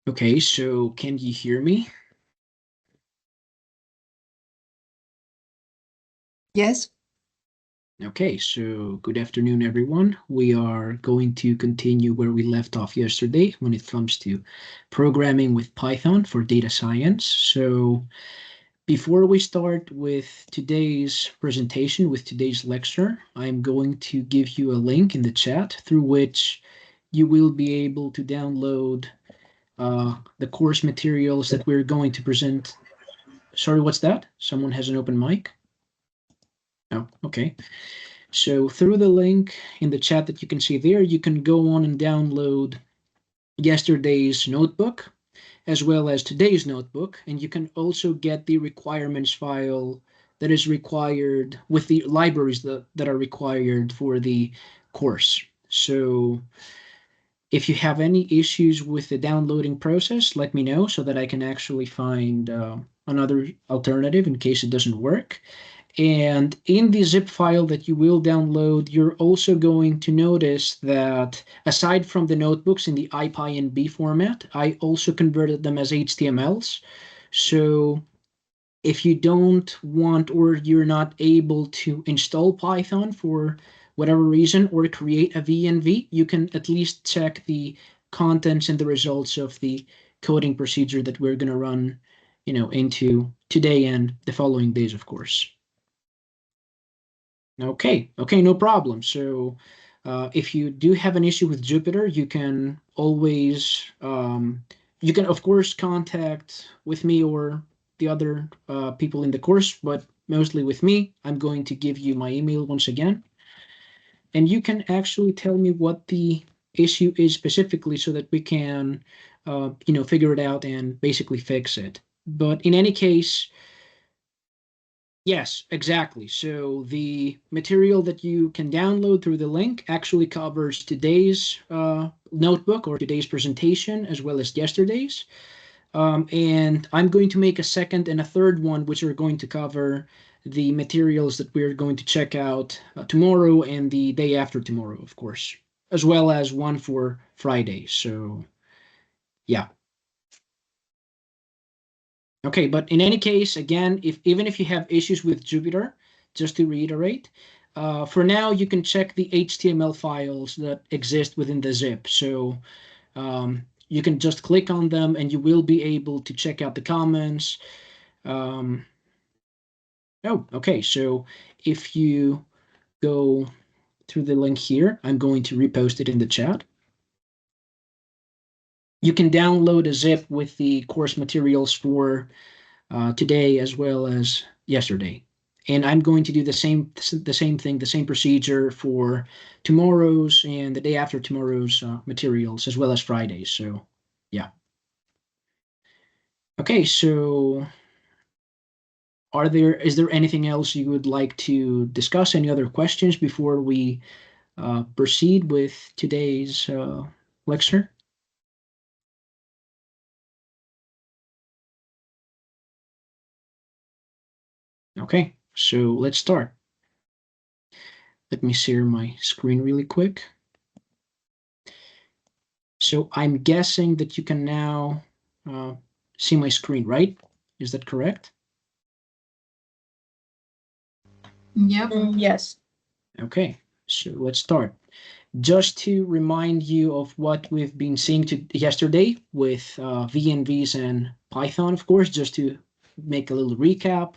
Okay, so can you hear me? Yes. Okay, so good afternoon, everyone. We are going to continue where we left off yesterday when it comes to programming with Python for data science. So before we start with today's presentation, with today's lecture, I'm going to give you a link in the chat through which you will be able to download the course materials that we're going to present. Sorry, what's that? Someone has an open mic? Oh, okay. So through the link in the chat that you can see there, you can go on and download yesterday's notebook as well as today's notebook. And you can also get the requirements file that is required with the libraries that are required for the course. So if you have any issues with the downloading process, let me know so that I can actually find another alternative in case it doesn't work. And in the zip file that you will download, you're also going to notice that aside from the notebooks in the IPyNB format, I also converted them as HTMLs. So if you don't want or you're not able to install Python for whatever reason or create a VNV, you can at least check the contents and the results of the coding procedure that we're going to run, into today and the following days, of course. Okay, no problem. So if you do have an issue with Jupyter, you can always, you can of course contact with me or the other people in the course, but mostly with me. I'm going to give you my email once again, and you can actually tell me what the issue is specifically so that we can, figure it out and basically fix it. But in any case, yes, exactly. So the material that you can download through the link actually covers today's notebook or today's presentation as well as yesterday's. And I'm going to make a second and a third one, which are going to cover the materials that we're going to check out tomorrow and the day after tomorrow, of course, as well as one for Friday. So, yeah. Okay, but in any case, again, if even if you have issues with Jupyter, just to reiterate, for now you can check the HTML files that exist within the zip. So you can just click on them and you will be able to check out the comments. Um, oh, okay. So if you go through the link here, I'm going to repost it in the chat. You can download a zip with the course materials for today as well as yesterday. And I'm going to do the same thing, the same procedure for tomorrow's and the day after tomorrow's materials as well as Fridays. So, yeah. Okay, so is there anything else you would like to discuss? Any other questions before we proceed with today's lecture? Okay, so let's start. Let me share my screen really quick. So I'm guessing that you can now uh, see my screen, right? Is that correct? Yep. Yes. Okay, so let's start. Just to remind you of what we've been seeing yesterday with VNVs and Python, of course, just to make a little recap.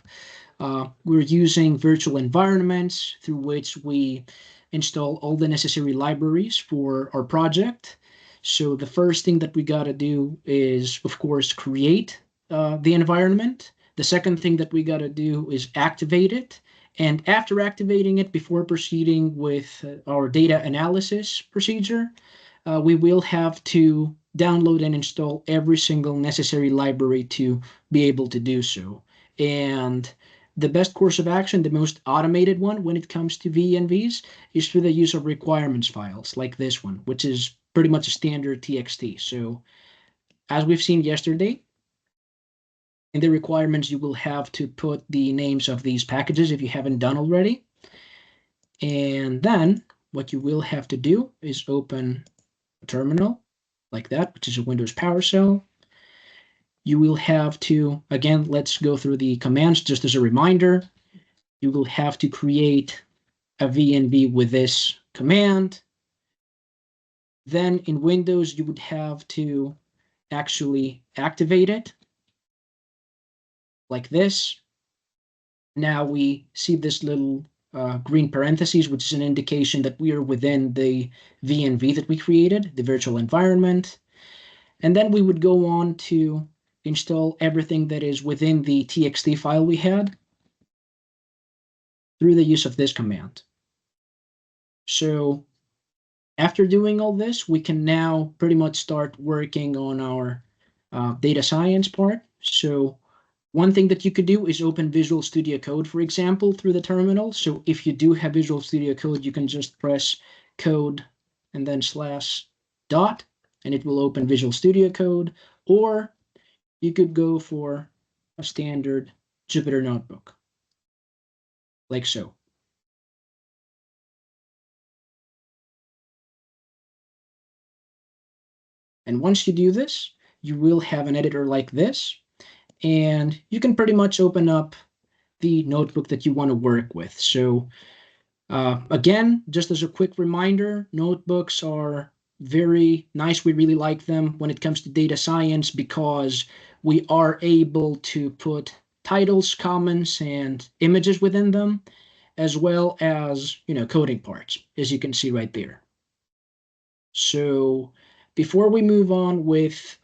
We're using virtual environments through which we install all the necessary libraries for our project. So the first thing that we got to do is, of course, create the environment. The second thing that we got to do is activate it. And after activating it, before proceeding with our data analysis procedure, we will have to download and install every single necessary library to be able to do so. And the best course of action, the most automated one when it comes to VNVs, is through the use of requirements files like this one, which is pretty much a standard TXT. So as we've seen yesterday, in the requirements, you will have to put the names of these packages if you haven't done already. And then what you will have to do is open a terminal like that, which is a Windows PowerShell. you will have to, again, let's go through the commands just as a reminder. You will have to create a VNV with this command. Then in Windows, you would have to actually activate it like this. Now we see this little green parentheses, which is an indication that we are within the VNV that we created, the virtual environment. And then we would go on to install everything that is within the TXT file we had through the use of this command. So after doing all this, we can now pretty much start working on our data science part. So one thing that you could do is open Visual Studio Code, for example, through the terminal. So if you do have Visual Studio Code, you can just press code and then /dot, and it will open Visual Studio Code. Or you could go for a standard Jupyter Notebook, like so. And once you do this, you will have an editor like this, and you can pretty much open up the notebook that you want to work with. So again, just as a quick reminder, notebooks are very nice. We really like them when it comes to data science because we are able to put titles, comments, and images within them, as well as, coding parts, as you can see right there. So before we move on with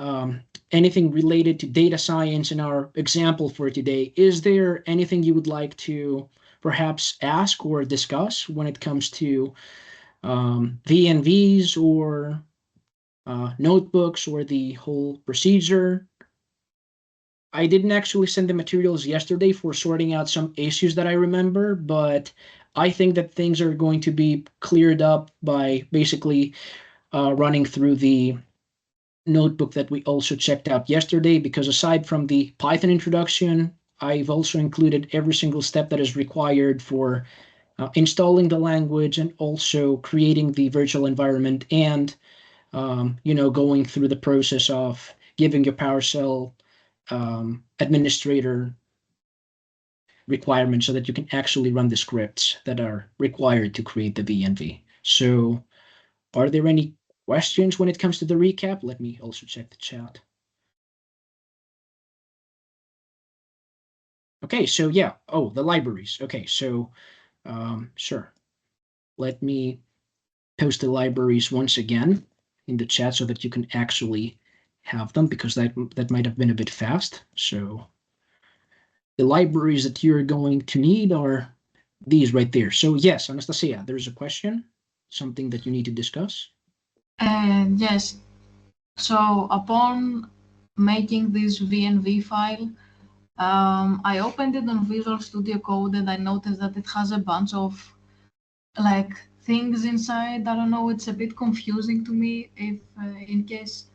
anything related to data science in our example for today, is there anything you would like to perhaps ask or discuss when it comes to VNVs or notebooks or the whole procedure? I didn't actually send the materials yesterday for sorting out some issues that I remember, but I think that things are going to be cleared up by basically running through the notebook that we also checked out yesterday, because aside from the Python introduction, I've also included every single step that is required for installing the language and also creating the virtual environment and, going through the process of giving your PowerShell administrator requirements so that you can actually run the scripts that are required to create the VNV. So are there any questions when it comes to the recap? Let me also check the chat. Okay, so yeah. Oh, the libraries. Okay, so sure. Let me post the libraries once again in the chat so that you can actually have them, because that might have been a bit fast. So the libraries that you're going to need are these right there. So yes, Anastasia, there's a question, something that you need to discuss. Yes. So upon making this VNV file, I opened it on Visual Studio Code and I noticed that it has a bunch of things inside. I don't know, it's a bit confusing to me. If in case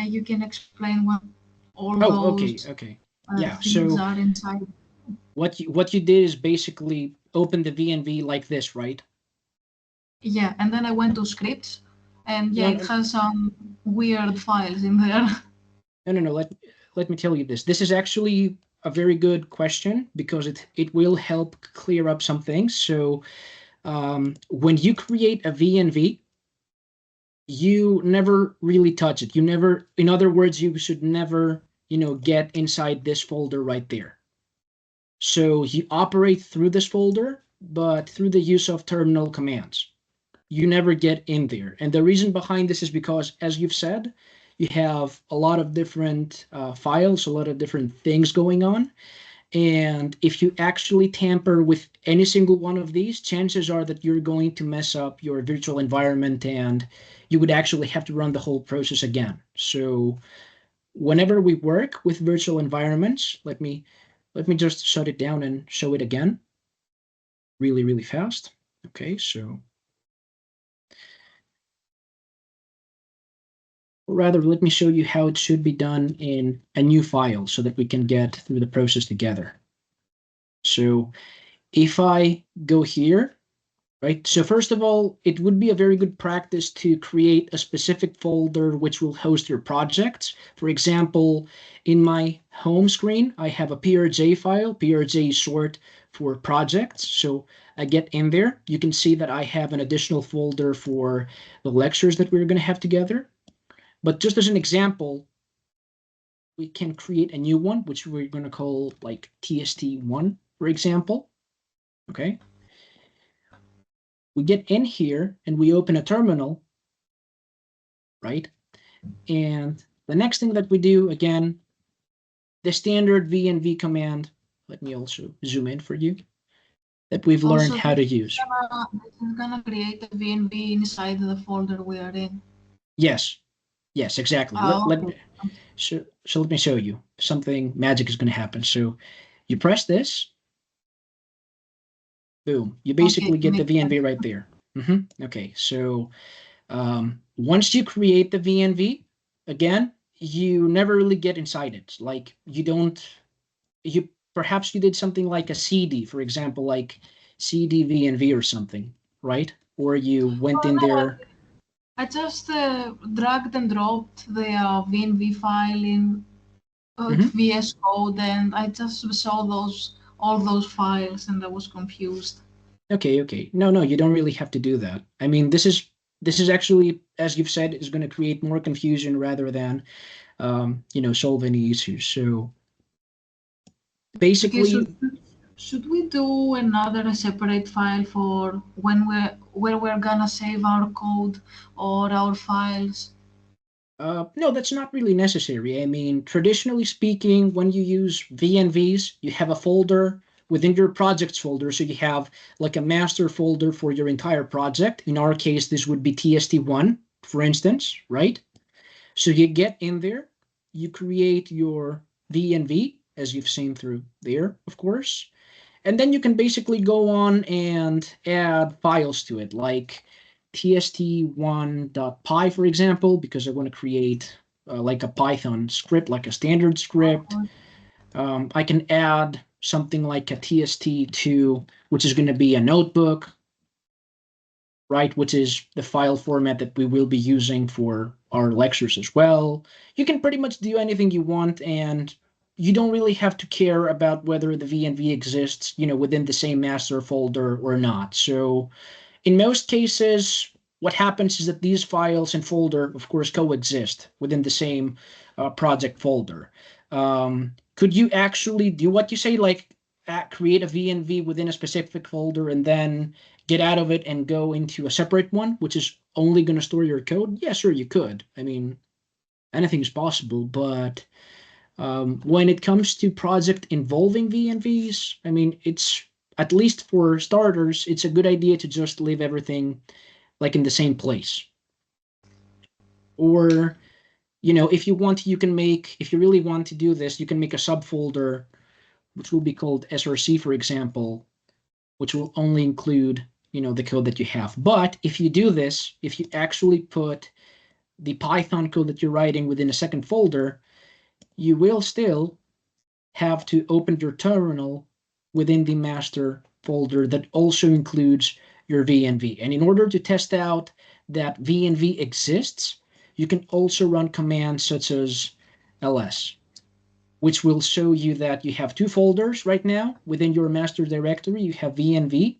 you can explain what all those okay. things are inside. What you did is basically open the VNV like this, right? Yeah, and then I went to scripts, and it has some weird files in there. No. Let me tell you this. This is actually a very good question because it will help clear up some things. So when you create a VNV, you never really touch it. In other words, you should never, get inside this folder right there. So you operate through this folder, but through the use of terminal commands. You never get in there. And the reason behind this is because, as you've said, you have a lot of different files, a lot of different things going on. And if you actually tamper with any single one of these, chances are that you're going to mess up your virtual environment and you would actually have to run the whole process again. So whenever we work with virtual environments, let me just shut it down and show it again really, really fast. Okay, so or rather, let me show you how it should be done in a new file so that we can get through the process together. So if I go here right? So first of all, it would be a very good practice to create a specific folder which will host your projects. For example, in my home screen, I have a PRJ file. PRJ is short for projects. So I get in there. You can see that I have an additional folder for the lectures that we're going to have together. But just as an example, we can create a new one, which we're going to call like TST1, for example. Okay. We get in here and we open a terminal, right? And the next thing that we do, again, the standard VNV command, let me also zoom in for you, that we've learned Also, how to use. this is gonna create a VNV inside the folder we are in. Yes, yes, exactly. Okay. So let me show you. Something magic is going to happen. So you press this, boom. You basically Okay, get the makes VNV sense. right there. Okay, so once you create the VNV, again, you never really get inside it. Like you perhaps you did something like a CD, for example, like CD VNV or something, right? Or you went Oh, in no, there. I just dragged and dropped the VNV file in Mhm. VS Code, and I just saw all those files, and I was confused. Okay. No, you don't really have to do that. I mean, this is actually, as you've said, is going to create more confusion rather than solve any issues. So Okay, so basically, should we do another separate file for when where we're gonna save our code or our files? no, that's not really necessary. I mean, traditionally speaking, when you use VNVs, you have a folder within your projects folder. So you have like a master folder for your entire project. In our case, this would be TST1, for instance, right? So you get in there, you create your VNV, as you've seen through there, of course. And then you can basically go on and add files to it, like tst1.py, for example, because I want to create like a Python script, like a standard script. I can add something like a tst2, which is going to be a notebook, right, which is the file format that we will be using for our lectures as well. You can pretty much do anything you want, and you don't really have to care about whether the VNV exists, within the same master folder or not. So in most cases, what happens is that these files and folder, of course, coexist within the same project folder. Could you actually do what you say, like create a VNV within a specific folder and then get out of it and go into a separate one, which is only going to store your code? Yeah, sure, you could. I mean, anything is possible, but when it comes to project involving VNVs, I mean, it's at least for starters, it's a good idea to just leave everything like in the same place. Or, if you want, you can make, if you really want to do this, you can make a subfolder, which will be called SRC, for example, which will only include, the code that you have. But if you do this, if you actually put the Python code that you're writing within a second folder, you will still have to open your terminal within the master folder that also includes your VNV. And in order to test out that VNV exists, you can also run commands such as ls, which will show you that you have two folders right now within your master directory. You have VNV,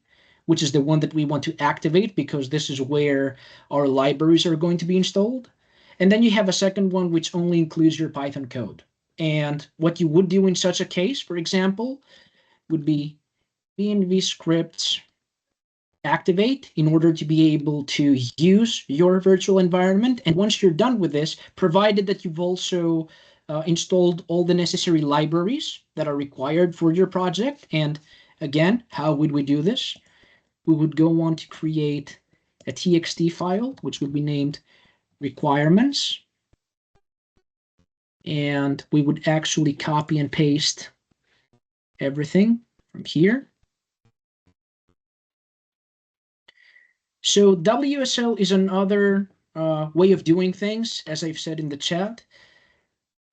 which is the one that we want to activate because this is where our libraries are going to be installed. And then you have a second one which only includes your Python code. And what you would do in such a case, for example, would be VNV scripts activate in order to be able to use your virtual environment. And once you're done with this, provided that you've also installed all the necessary libraries that are required for your project. And again, how would we do this? We would go on to create a txt file, which would be named requirements. And we would actually copy and paste everything from here. So WSL is another way of doing things, as I've said in the chat.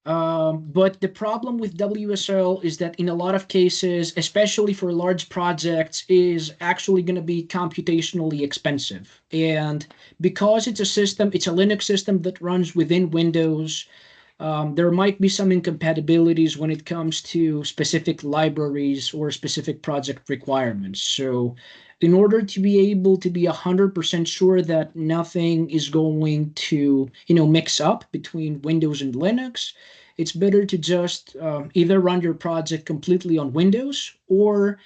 But the problem with WSL is that in a lot of cases, especially for large projects, is actually going to be computationally expensive. And because it's a Linux system that runs within Windows, there might be some incompatibilities when it comes to specific libraries or specific project requirements. So in order to be able to be 100% sure that nothing is going to, mix up between Windows and Linux, it's better to just either run your project completely on Windows, or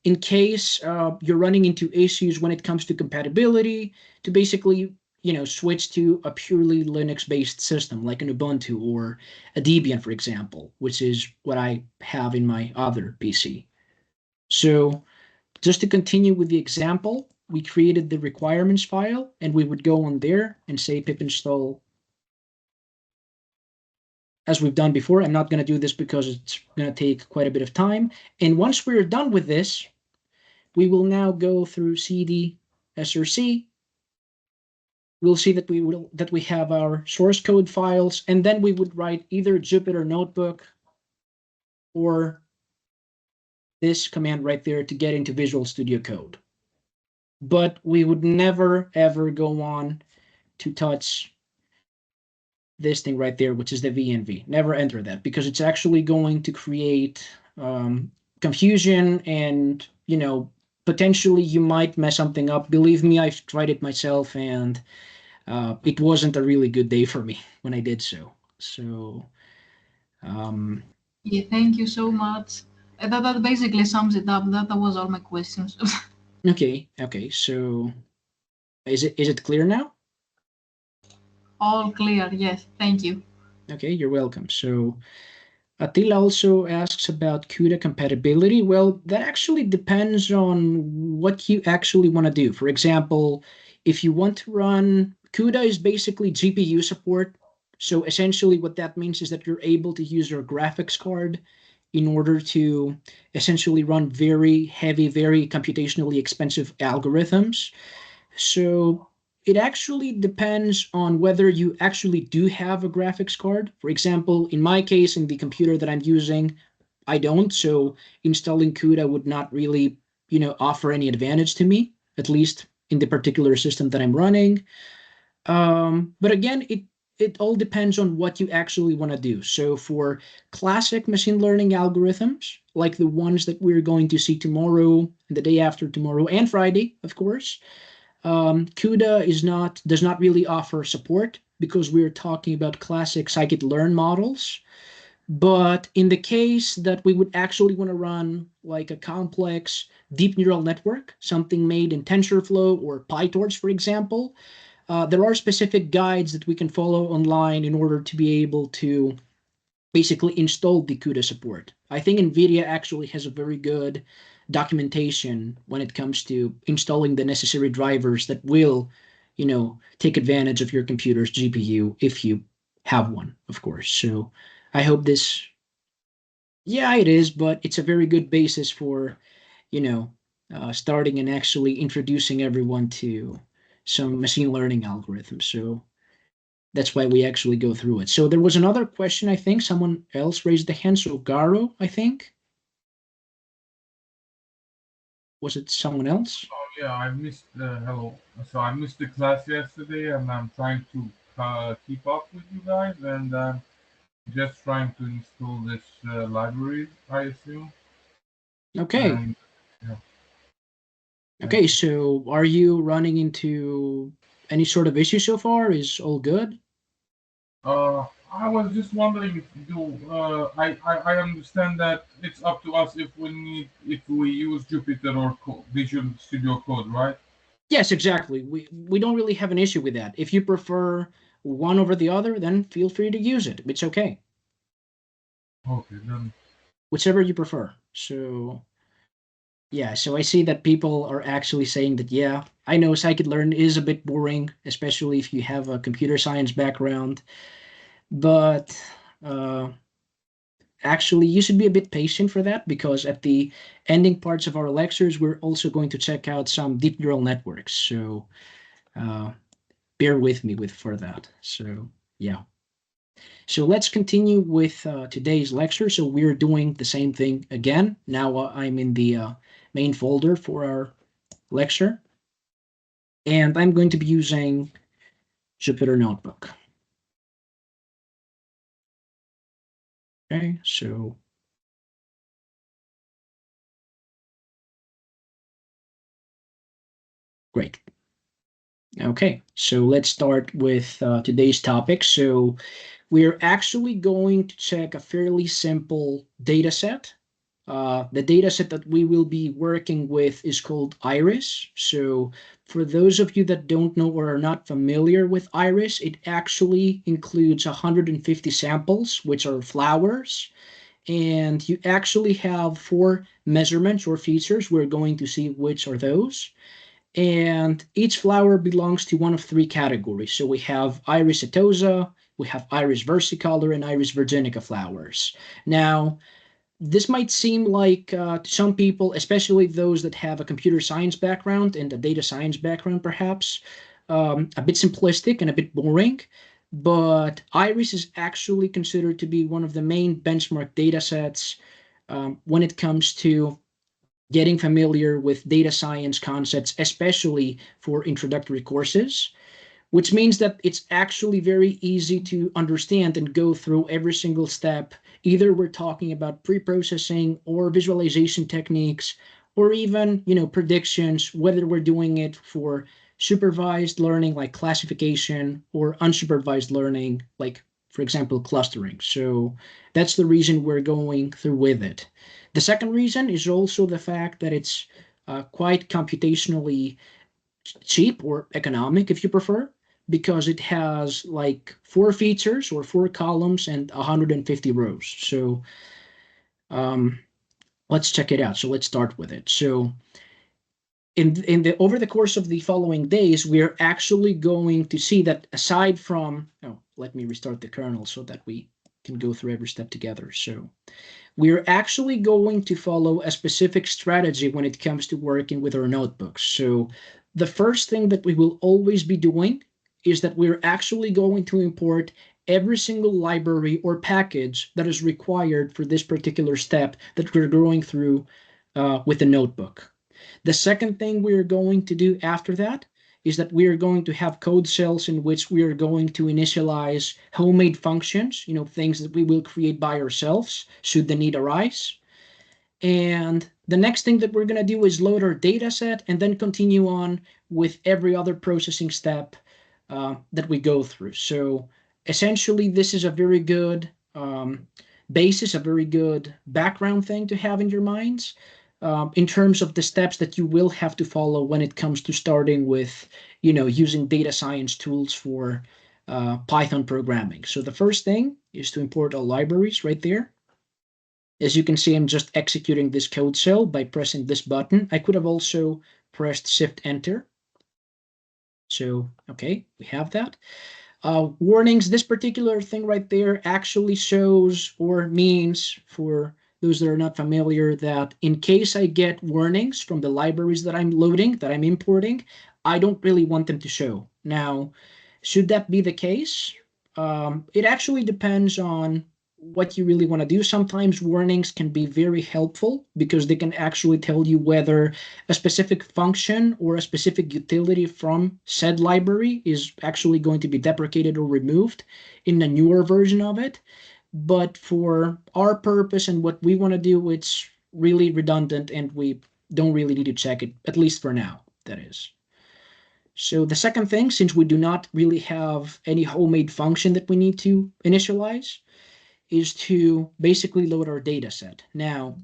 in case you're running into issues when it comes to compatibility, to basically switch to a purely Linux-based system like an Ubuntu or a Debian, for example, which is what I have in my other PC. So just to continue with the example, we created the requirements file, and we would go on there and say pip install as we've done before. I'm not going to do this because it's going to take quite a bit of time. And once we're done with this, we will now go through cd src. We'll see that we have our source code files, and then we would write either Jupyter Notebook or this command right there to get into Visual Studio Code. But we would never ever go on to touch this thing right there, which is the VNV. Never enter that, because it's actually going to create confusion, and potentially you might mess something up. Believe me, I've tried it myself, and it wasn't a really good day for me when I did so. So, Yeah, thank you so much. That basically sums it up. That was all my questions. okay. So, is it clear now? All clear. Yes, thank you. Okay, you're welcome. So, Attila also asks about CUDA compatibility. Well, that actually depends on what you actually want to do. For example, if you want to run CUDA is basically GPU support. So essentially what that means is that you're able to use your graphics card in order to essentially run very heavy, very computationally expensive algorithms. So it actually depends on whether you actually do have a graphics card. For example, in my case, in the computer that I'm using, I don't. So installing CUDA would not really, offer any advantage to me, at least in the particular system that I'm running. But again, it all depends on what you actually want to do. So for classic machine learning algorithms, like the ones that we're going to see tomorrow, and the day after tomorrow, and Friday, of course, CUDA does not really offer support, because we're talking about classic scikit-learn models. But in the case that we would actually want to run like a complex deep neural network, something made in TensorFlow or PyTorch, for example, there are specific guides that we can follow online in order to be able to basically install the CUDA support. I think NVIDIA actually has a very good documentation when it comes to installing the necessary drivers that will, take advantage of your computer's GPU if you have one, of course. So I hope this, yeah, it is, but it's a very good basis for, you know, starting and actually introducing everyone to some machine learning algorithms. So that's why we actually go through it. So there was another question, I think someone else raised the hand. So Garo, I think. Was it someone else? Oh yeah, I missed hello. So I missed the class yesterday, and I'm trying to keep up with you guys, and just trying to install this library, I assume. Okay. And yeah, thank Okay, you. so are you running into any sort of issue so far? Is all good? I was just wondering if you. I understand that it's up to us if we use Jupyter or Visual Studio Code, right? Yes, exactly. We don't really have an issue with that. If you prefer one over the other, then feel free to use it. It's okay. Okay, then. Whichever you prefer. So yeah, so I see that people are actually saying that, yeah, I know scikit-learn is a bit boring, especially if you have a computer science background, but uh, actually you should be a bit patient for that, because at the ending parts of our lectures, we're also going to check out some deep neural networks. So uh, bear with me for that. So yeah. So let's continue with today's lecture. So we're doing the same thing again. Now I'm in the main folder for our lecture, and I'm going to be using Jupyter Notebook. Okay, so great. Okay, so let's start with today's topic. So we're actually going to check a fairly simple data set. The data set that we will be working with is called IRIS. So for those of you that don't know or are not familiar with IRIS, it actually includes 150 samples, which are flowers. And you actually have 4 measurements or features. We're going to see which are those. And each flower belongs to one of 3 categories. So we have Iris setosa, we have Iris versicolor, and Iris virginica flowers. Now, this might seem like to some people, especially those that have a computer science background and a data science background, perhaps, a bit simplistic and a bit boring. But Iris is actually considered to be one of the main benchmark data sets when it comes to getting familiar with data science concepts, especially for introductory courses, which means that it's actually very easy to understand and go through every single step. Either we're talking about pre-processing or visualization techniques, or even, predictions, whether we're doing it for supervised learning like classification or unsupervised learning like, for example, clustering. So that's the reason we're going through with it. The second reason is also the fact that it's quite computationally cheap or economic, if you prefer, because it has like 4 features or 4 columns and 150 rows. So let's check it out. So let's start with it. So over the course of the following days, we're actually going to see that aside from, let me restart the kernel so that we can go through every step together. So we're actually going to follow a specific strategy when it comes to working with our notebooks. So the first thing that we will always be doing is that we're actually going to import every single library or package that is required for this particular step that we're going through with the notebook. The second thing we're going to do after that is that we are going to have code cells in which we are going to initialize homemade functions, things that we will create by ourselves should the need arise. And the next thing that we're going to do is load our data set and then continue on with every other processing step that we go through. So essentially, this is a very good basis, a very good background thing to have in your minds. In terms of the steps that you will have to follow when it comes to starting with, using data science tools for Python programming. So the first thing is to import all libraries right there. As you can see, I'm just executing this code cell by pressing this button. I could have also pressed Shift Enter. So, okay, we have that. Warnings, this particular thing right there actually shows or means, for those that are not familiar, that in case I get warnings from the libraries that I'm loading, that I'm importing, I don't really want them to show. Now, should that be the case? It actually depends on what you really want to do. Sometimes warnings can be very helpful because they can actually tell you whether a specific function or a specific utility from said library is actually going to be deprecated or removed in a newer version of it. But for our purpose and what we want to do, it's really redundant and we don't really need to check it, at least for now, that is. So the second thing, since we do not really have any homemade function that we need to initialize, is to basically load our data set. Now,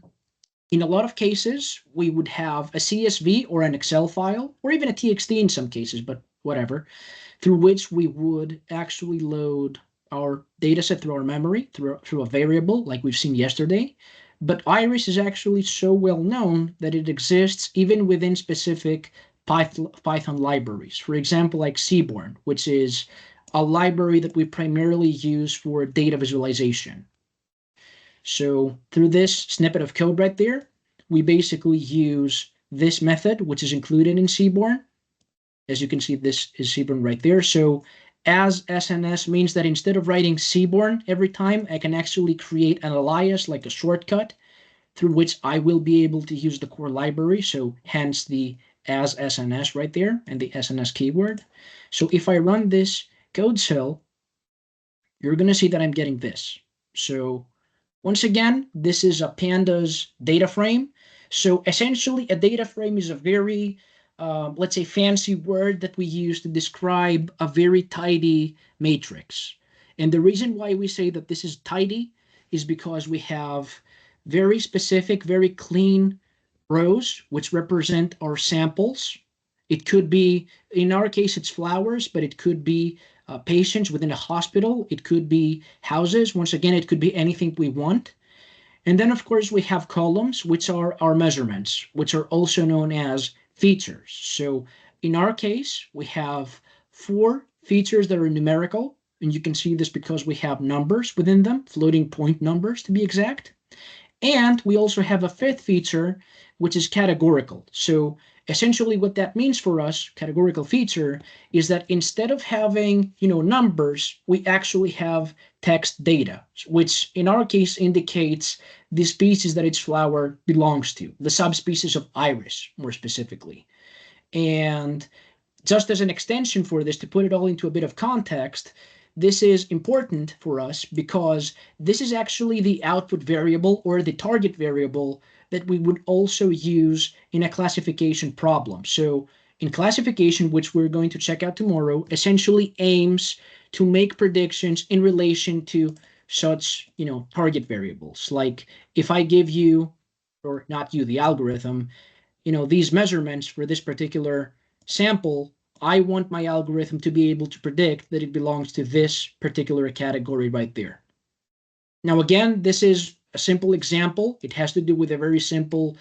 in a lot of cases, we would have a CSV or an Excel file, or even a TXT in some cases, but whatever, through which we would actually load our data set through our memory, through a variable like we've seen yesterday. But Iris is actually so well known that it exists even within specific Python libraries. For example, like Seaborn, which is a library that we primarily use for data visualization. So through this snippet of code right there, we basically use this method, which is included in Seaborn. As you can see, this is Seaborn right there. So As SNS means that instead of writing Seaborn every time, I can actually create an alias, like a shortcut, through which I will be able to use the core library. So hence the as SNS right there and the SNS keyword. So if I run this code cell, you're going to see that I'm getting this. So once again, this is a pandas data frame. So essentially, a data frame is a very, let's say, fancy word that we use to describe a very tidy matrix. And the reason why we say that this is tidy is because we have very specific, very clean rows, which represent our samples. It could be, in our case, it's flowers, but it could be patients within a hospital. It could be houses. Once again, it could be anything we want. And then, of course, we have columns, which are our measurements, which are also known as features. So in our case, we have 4 features that are numerical. And you can see this because we have numbers within them, floating point numbers to be exact. And we also have a 5th feature, which is categorical. So essentially what that means for us, categorical feature, is that instead of having, numbers, we actually have text data, which in our case indicates the species that its flower belongs to, the subspecies of iris, more specifically. And just as an extension for this, to put it all into a bit of context, this is important for us because this is actually the output variable or the target variable that we would also use in a classification problem. So in classification, which we're going to check out tomorrow, essentially aims to make predictions in relation to such, target variables. Like if I give you, or not you, the algorithm, these measurements for this particular sample, I want my algorithm to be able to predict that it belongs to this particular category right there. Now, again, this is a simple example. It has to do with a very simple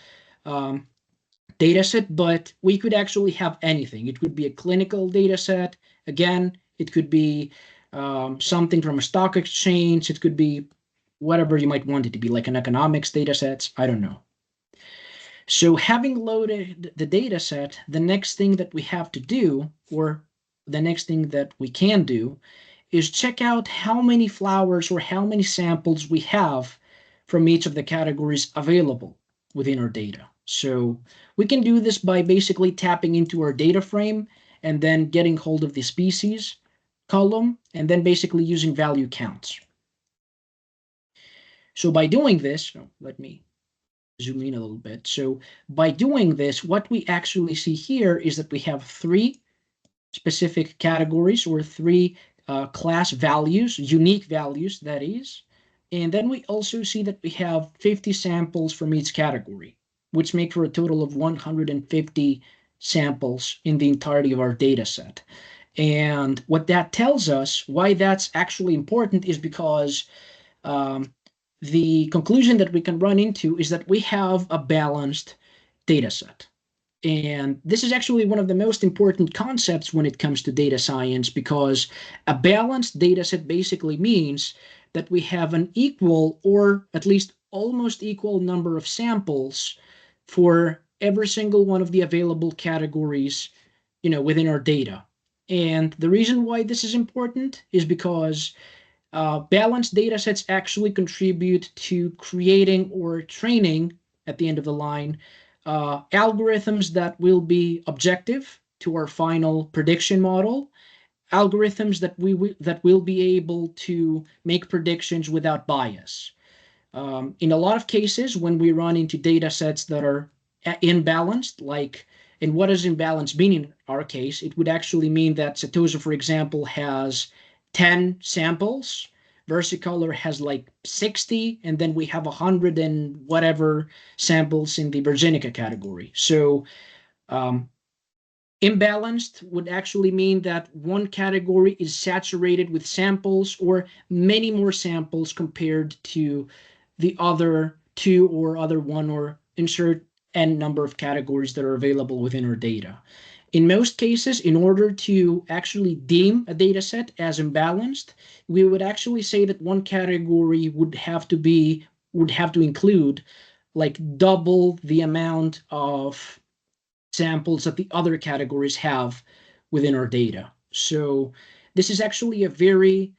data set, but we could actually have anything. It could be a clinical data set. Again, it could be something from a stock exchange. It could be whatever you might want it to be, like an economics data sets. I don't know. So having loaded the data set, the next thing that we have to do, or the next thing that we can do, is check out how many flowers or how many samples we have from each of the categories available within our data. So we can do this by basically tapping into our data frame and then getting hold of the species column and then basically using value counts. So by doing this, let me zoom in a little bit. So by doing this, what we actually see here is that we have 3 specific categories or 3 class values, unique values, that is. And then we also see that we have 50 samples from each category, which make for a total of 150 samples in the entirety of our data set. And what that tells us, why that's actually important, is because the conclusion that we can run into is that we have a balanced data set. And this is actually one of the most important concepts when it comes to data science, because a balanced data set basically means that we have an equal or at least almost equal number of samples for every single one of the available categories, within our data. And the reason why this is important is because balanced data sets actually contribute to creating or training, at the end of the line, algorithms that will be objective to our final prediction model, algorithms that will be able to make predictions without bias. In a lot of cases, when we run into data sets that are imbalanced, and what does imbalance mean in our case? It would actually mean that Setosa, for example, has 10 samples, Versicolor has like 60, and then we have 100 and whatever samples in the Virginica category. So imbalanced would actually mean that one category is saturated with samples or many more samples compared to the other 2 or other 1, or insert n number of categories that are available within our data. In most cases, in order to actually deem a data set as imbalanced, we would actually say that one category would have to include like double the amount of samples that the other categories have within our data. So this is actually a very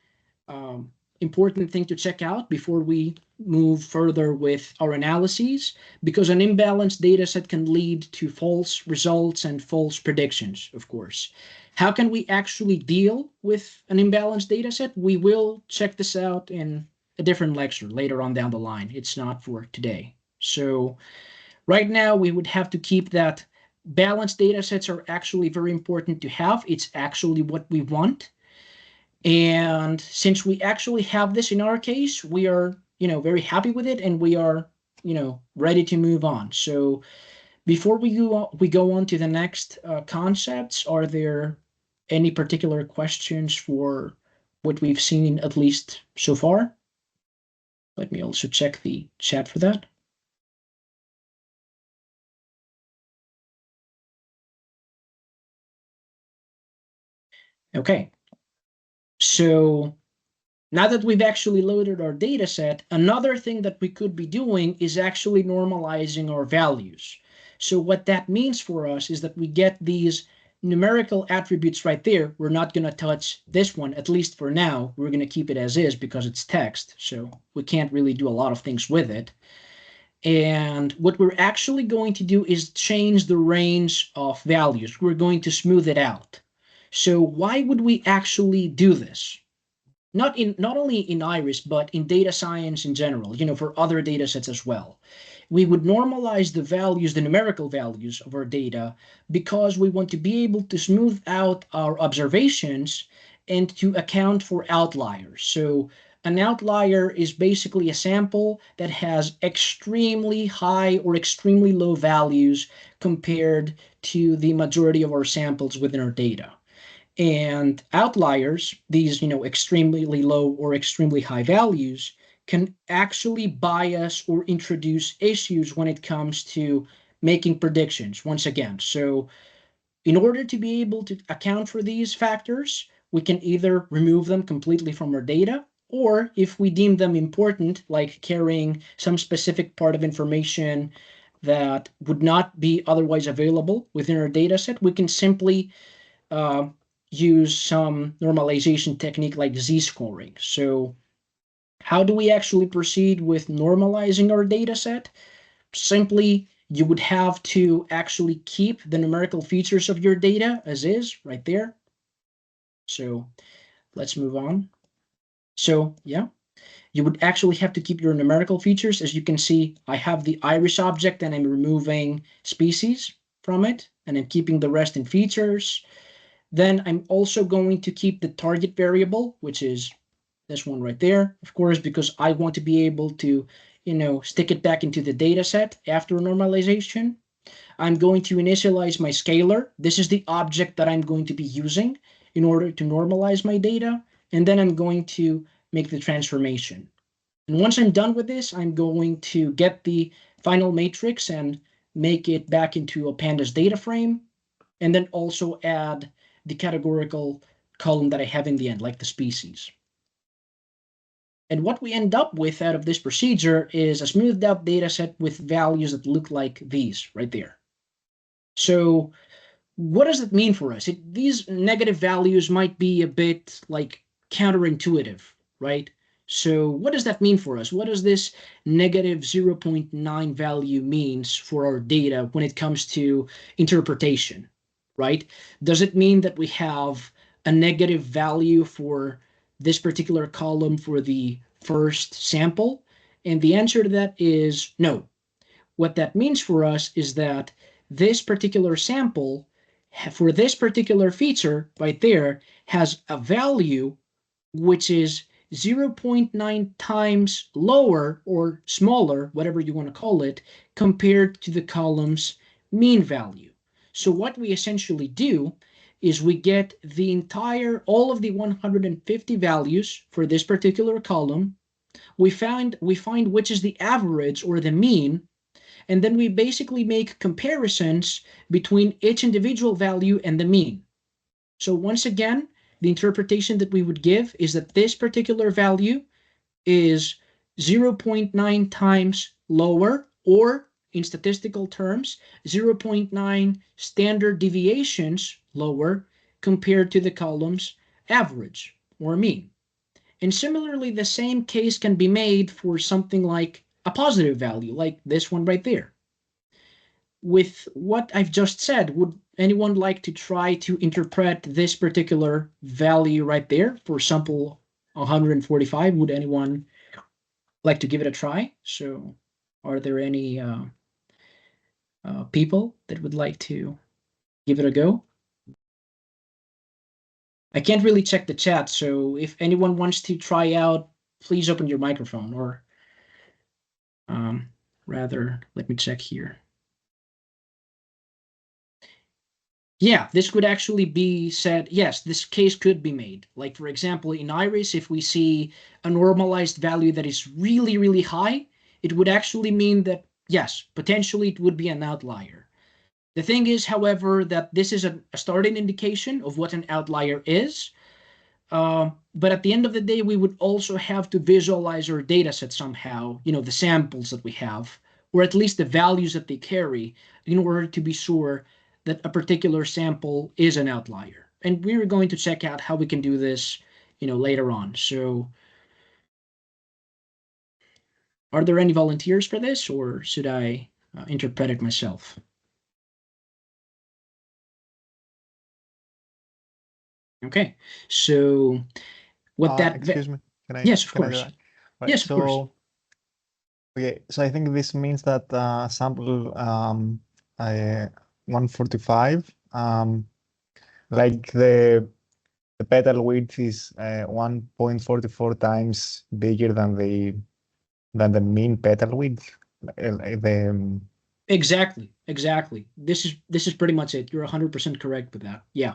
important thing to check out before we move further with our analyses, because an imbalanced data set can lead to false results and false predictions, of course. How can we actually deal with an imbalanced data set? We will check this out in a different lecture later on down the line. It's not for today. So right now we would have to keep that balanced data sets are actually very important to have. It's actually what we want. And since we actually have this in our case, we are, very happy with it, and we are, ready to move on. So before we go on to the next concepts, are there any particular questions for what we've seen, at least so far? Let me also check the chat for that. Okay. So now that we've actually loaded our data set, another thing that we could be doing is actually normalizing our values. So what that means for us is that we get these numerical attributes right there. We're not going to touch this one, at least for now. We're going to keep it as is because it's text, so we can't really do a lot of things with it. And what we're actually going to do is change the range of values. We're going to smooth it out. So why would we actually do this? Not only in Iris, but in data science in general, for other data sets as well. We would normalize the values, the numerical values of our data, because we want to be able to smooth out our observations and to account for outliers. So an outlier is basically a sample that has extremely high or extremely low values compared to the majority of our samples within our data. And outliers, these extremely low or extremely high values, can actually bias or introduce issues when it comes to making predictions once again. So in order to be able to account for these factors, we can either remove them completely from our data, or if we deem them important, like carrying some specific part of information that would not be otherwise available within our data set, we can simply use some normalization technique like z-scoring. So how do we actually proceed with normalizing our data set? Simply, you would have to actually keep the numerical features of your data as is right there. So let's move on. So yeah, you would actually have to keep your numerical features. As you can see, I have the iris object and I'm removing species from it, and I'm keeping the rest in features. Then I'm also going to keep the target variable, which is this one right there, of course, because I want to be able to, stick it back into the data set after normalization. I'm going to initialize my scalar. This is the object that I'm going to be using in order to normalize my data. And then I'm going to make the transformation. And once I'm done with this, I'm going to get the final matrix and make it back into a pandas data frame, and then also add the categorical column that I have in the end, like the species. And what we end up with out of this procedure is a smoothed out data set with values that look like these right there. So what does it mean for us? These negative values might be a bit like counterintuitive, right? So what does that mean for us? What does this negative 0.9 value means for our data when it comes to interpretation, right? Does it mean that we have a negative value for this particular column for the first sample? And the answer to that is no. What that means for us is that this particular sample, for this particular feature right there, has a value which is 0.9 times lower or smaller, whatever you want to call it, compared to the column's mean value. So what we essentially do is we get all of the 150 values for this particular column. We find which is the average or the mean, and then we basically make comparisons between each individual value and the mean. So once again, the interpretation that we would give is that this particular value is 0.9 times lower, or in statistical terms, 0.9 standard deviations lower compared to the column's average or mean. And similarly, the same case can be made for something like a positive value, like this one right there. With what I've just said, would anyone like to try to interpret this particular value right there for sample 145? Would anyone like to give it a try? So are there any people that would like to give it a go? I can't really check the chat, so if anyone wants to try out, please open your microphone, or rather, let me check here. Yeah, this could actually be said, yes, this case could be made. Like, for example, in Iris, if we see a normalized value that is really, really high, it would actually mean that, yes, potentially it would be an outlier. The thing is, however, that this is a starting indication of what an outlier is. But at the end of the day, we would also have to visualize our data set somehow, the samples that we have, or at least the values that they carry, in order to be sure that a particular sample is an outlier. And we're going to check out how we can do this, later on. So are there any volunteers for this, or should I interpret it myself? Okay, so what that... Excuse me, can I? Yes, of can I do course. that? Right, Yes, of course. Okay, so I think this means that sample 145, like the petal width is 1.44 times bigger than the mean petal width. Exactly. This is pretty much it. You're 100% correct with that. Yeah.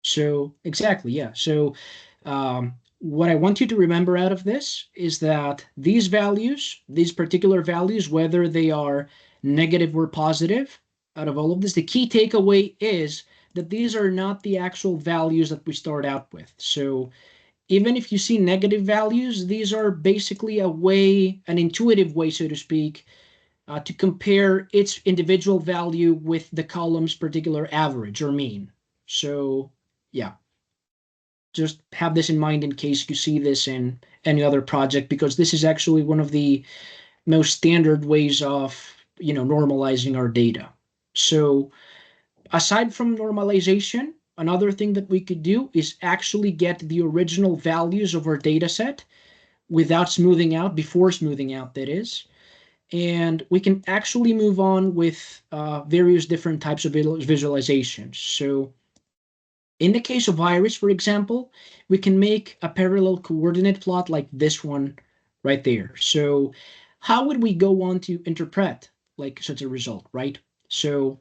So exactly, yeah. So what I want you to remember out of this is that these values, these particular values, whether they are negative or positive, out of all of this, the key takeaway is that these are not the actual values that we start out with. So even if you see negative values, these are basically an intuitive way, so to speak, to compare its individual value with the column's particular average or mean. So yeah, just have this in mind in case you see this in any other project, because this is actually one of the most standard ways of normalizing our data. So aside from normalization, another thing that we could do is actually get the original values of our data set without smoothing out, before smoothing out, that is. And we can actually move on with various different types of visualizations. So in the case of Iris, for example, we can make a parallel coordinate plot like this one right there. So how would we go on to interpret like such a result, right? So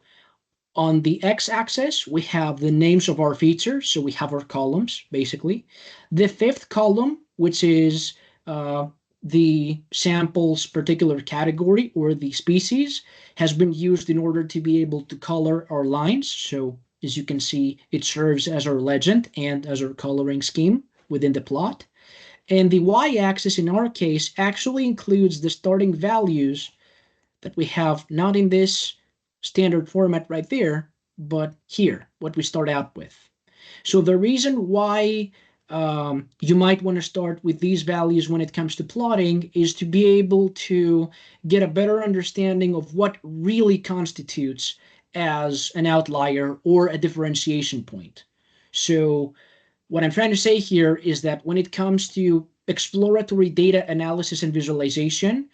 on the x-axis, we have the names of our features. So we have our columns, basically. The fifth column, which is the sample's particular category or the species, has been used in order to be able to color our lines. So as you can see, it serves as our legend and as our coloring scheme within the plot. And the y-axis in our case actually includes the starting values that we have, not in this standard format right there, but here, what we start out with. So the reason why you might want to start with these values when it comes to plotting is to be able to get a better understanding of what really constitutes as an outlier or a differentiation point. So what I'm trying to say here is that when it comes to exploratory data analysis and visualization,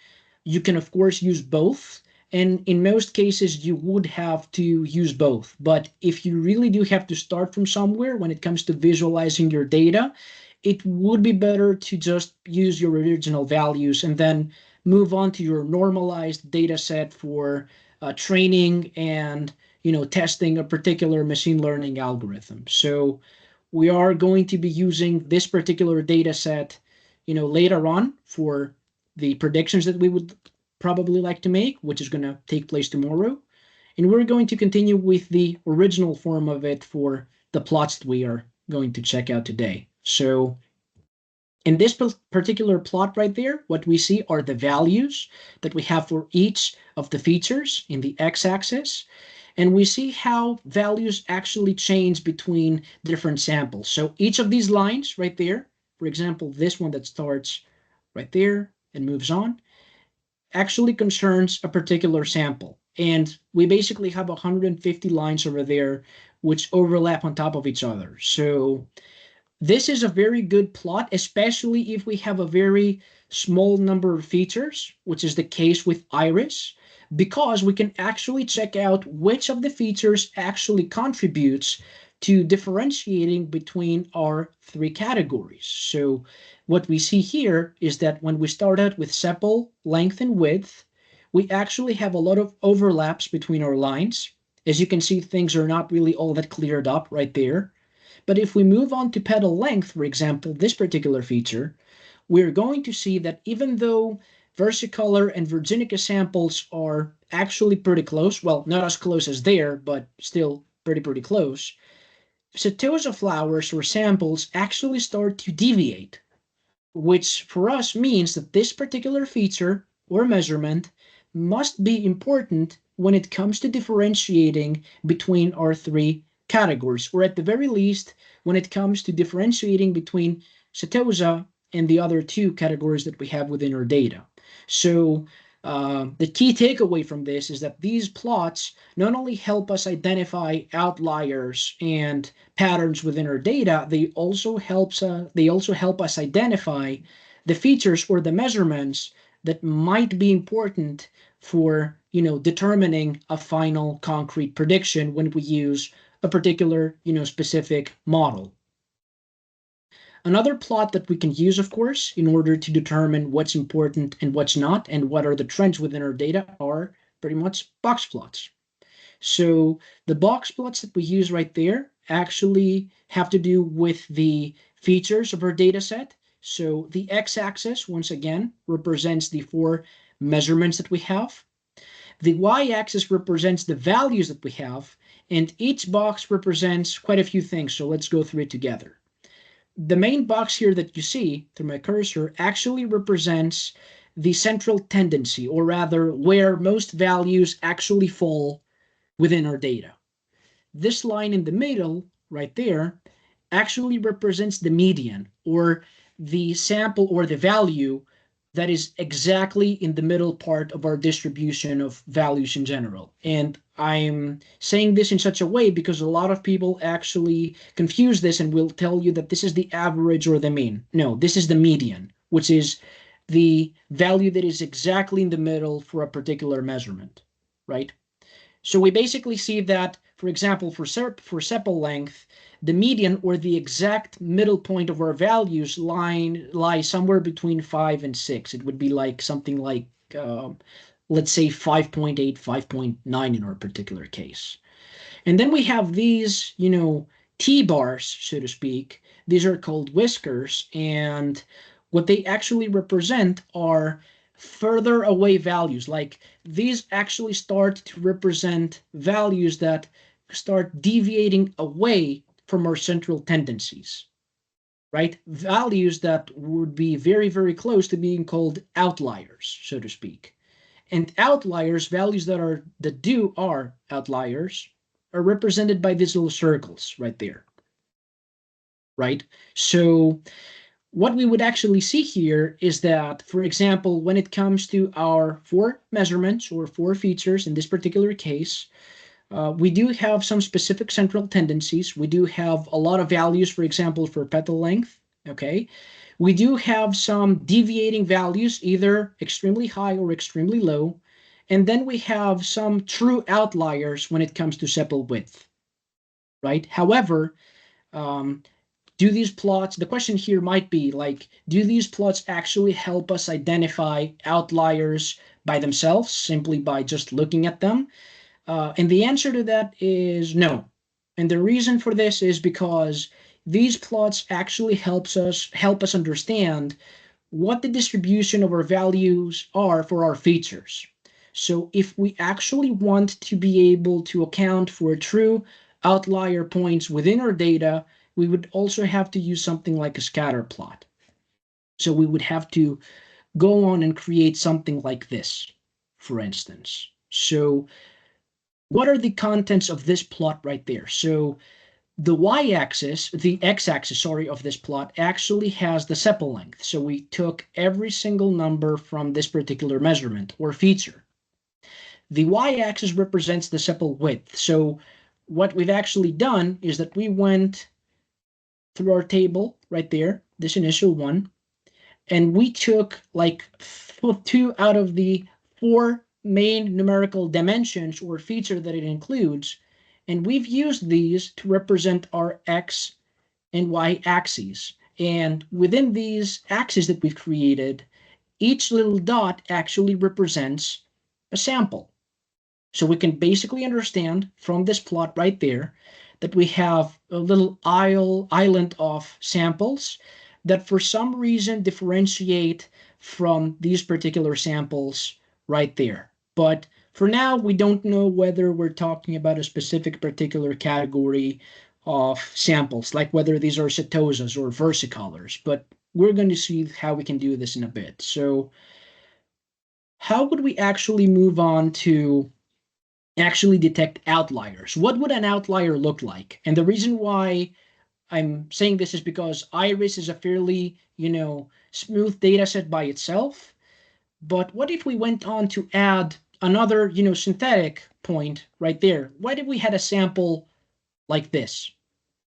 you can of course use both. And in most cases, you would have to use both. But if you really do have to start from somewhere when it comes to visualizing your data, it would be better to just use your original values and then move on to your normalized data set for training and testing a particular machine learning algorithm. So we are going to be using this particular data set later on for the predictions that we would probably like to make, which is going to take place tomorrow. And we're going to continue with the original form of it for the plots that we are going to check out today. So in this particular plot right there, what we see are the values that we have for each of the features in the x-axis. and we see how values actually change between different samples. So each of these lines right there, for example, this one that starts right there and moves on, actually concerns a particular sample. And we basically have 150 lines over there which overlap on top of each other. So this is a very good plot, especially if we have a very small number of features, which is the case with Iris, because we can actually check out which of the features actually contributes to differentiating between our three categories. So what we see here is that when we start out with sepal length and width, we actually have a lot of overlaps between our lines. As you can see, things are not really all that cleared up right there. But if we move on to petal length, for example, this particular feature, we're going to see that even though versicolor and virginica samples are actually pretty close, well, not as close as there, but still pretty close, setosa flowers or samples actually start to deviate, which for us means that this particular feature or measurement must be important when it comes to differentiating between our three categories, or at the very least, when it comes to differentiating between setosa and the other two categories that we have within our data. So the key takeaway from this is that these plots not only help us identify outliers and patterns within our data, they also help us identify the features or the measurements that might be important for determining a final concrete prediction when we use a particular specific model. Another plot that we can use, of course, in order to determine what's important and what's not, and what are the trends within our data, are pretty much box plots. So the box plots that we use right there actually have to do with the features of our data set. So the x-axis, once again, represents the 4 measurements that we have. The y-axis represents the values that we have, and each box represents quite a few things. So let's go through it together. The main box here that you see through my cursor actually represents the central tendency, or rather where most values actually fall within our data. This line in the middle right there actually represents the median, or the sample or the value that is exactly in the middle part of our distribution of values in general. And I'm saying this in such a way because a lot of people actually confuse this and will tell you that this is the average or the mean. No, this is the median, which is the value that is exactly in the middle for a particular measurement, right? So we basically see that, for example, for sepal length, the median or the exact middle point of our values lie somewhere between 5 and 6. It would be like something like, let's say 5.8, 5.9 in our particular case. And then we have these, T-bars, so to speak. These are called whiskers, and what they actually represent are further away values. Like these actually start to represent values that start deviating away from our central tendencies, right? Values that would be very close to being called outliers, so to speak. And outliers, values that are outliers, are represented by these little circles right there, right? So what we would actually see here is that, for example, when it comes to our 4 measurements or 4 features in this particular case, we do have some specific central tendencies. We do have a lot of values, for example, for petal length, okay? We do have some deviating values, either extremely high or extremely low. And then we have some true outliers when it comes to sepal width, right? However, do these plots, the question here might be like, do these plots actually help us identify outliers by themselves, simply by just looking at them? And the answer to that is no. And the reason for this is because these plots actually help us understand what the distribution of our values are for our features. So if we actually want to be able to account for true outlier points within our data, we would also have to use something like a scatter plot. So we would have to go on and create something like this, for instance. So what are the contents of this plot right there? So the y-axis, the x-axis, sorry, of this plot actually has the sepal length. So we took every single number from this particular measurement or feature. The y-axis represents the sepal width. So what we've actually done is that we went through our table right there, this initial one, and we took like 2 out of the 4 main numerical dimensions or feature that it includes, and we've used these to represent our x and y axes. And within these axes that we've created, each little dot actually represents a sample. So we can basically understand from this plot right there that we have a little island of samples that for some reason differentiate from these particular samples right there. But for now, we don't know whether we're talking about a specific particular category of samples, like whether these are setosas or versicolors, but we're going to see how we can do this in a bit. So how would we actually move on to actually detect outliers? What would an outlier look like? And the reason why I'm saying this is because Iris is a fairly, smooth data set by itself. But what if we went on to add another, synthetic point right there? What if we had a sample like this,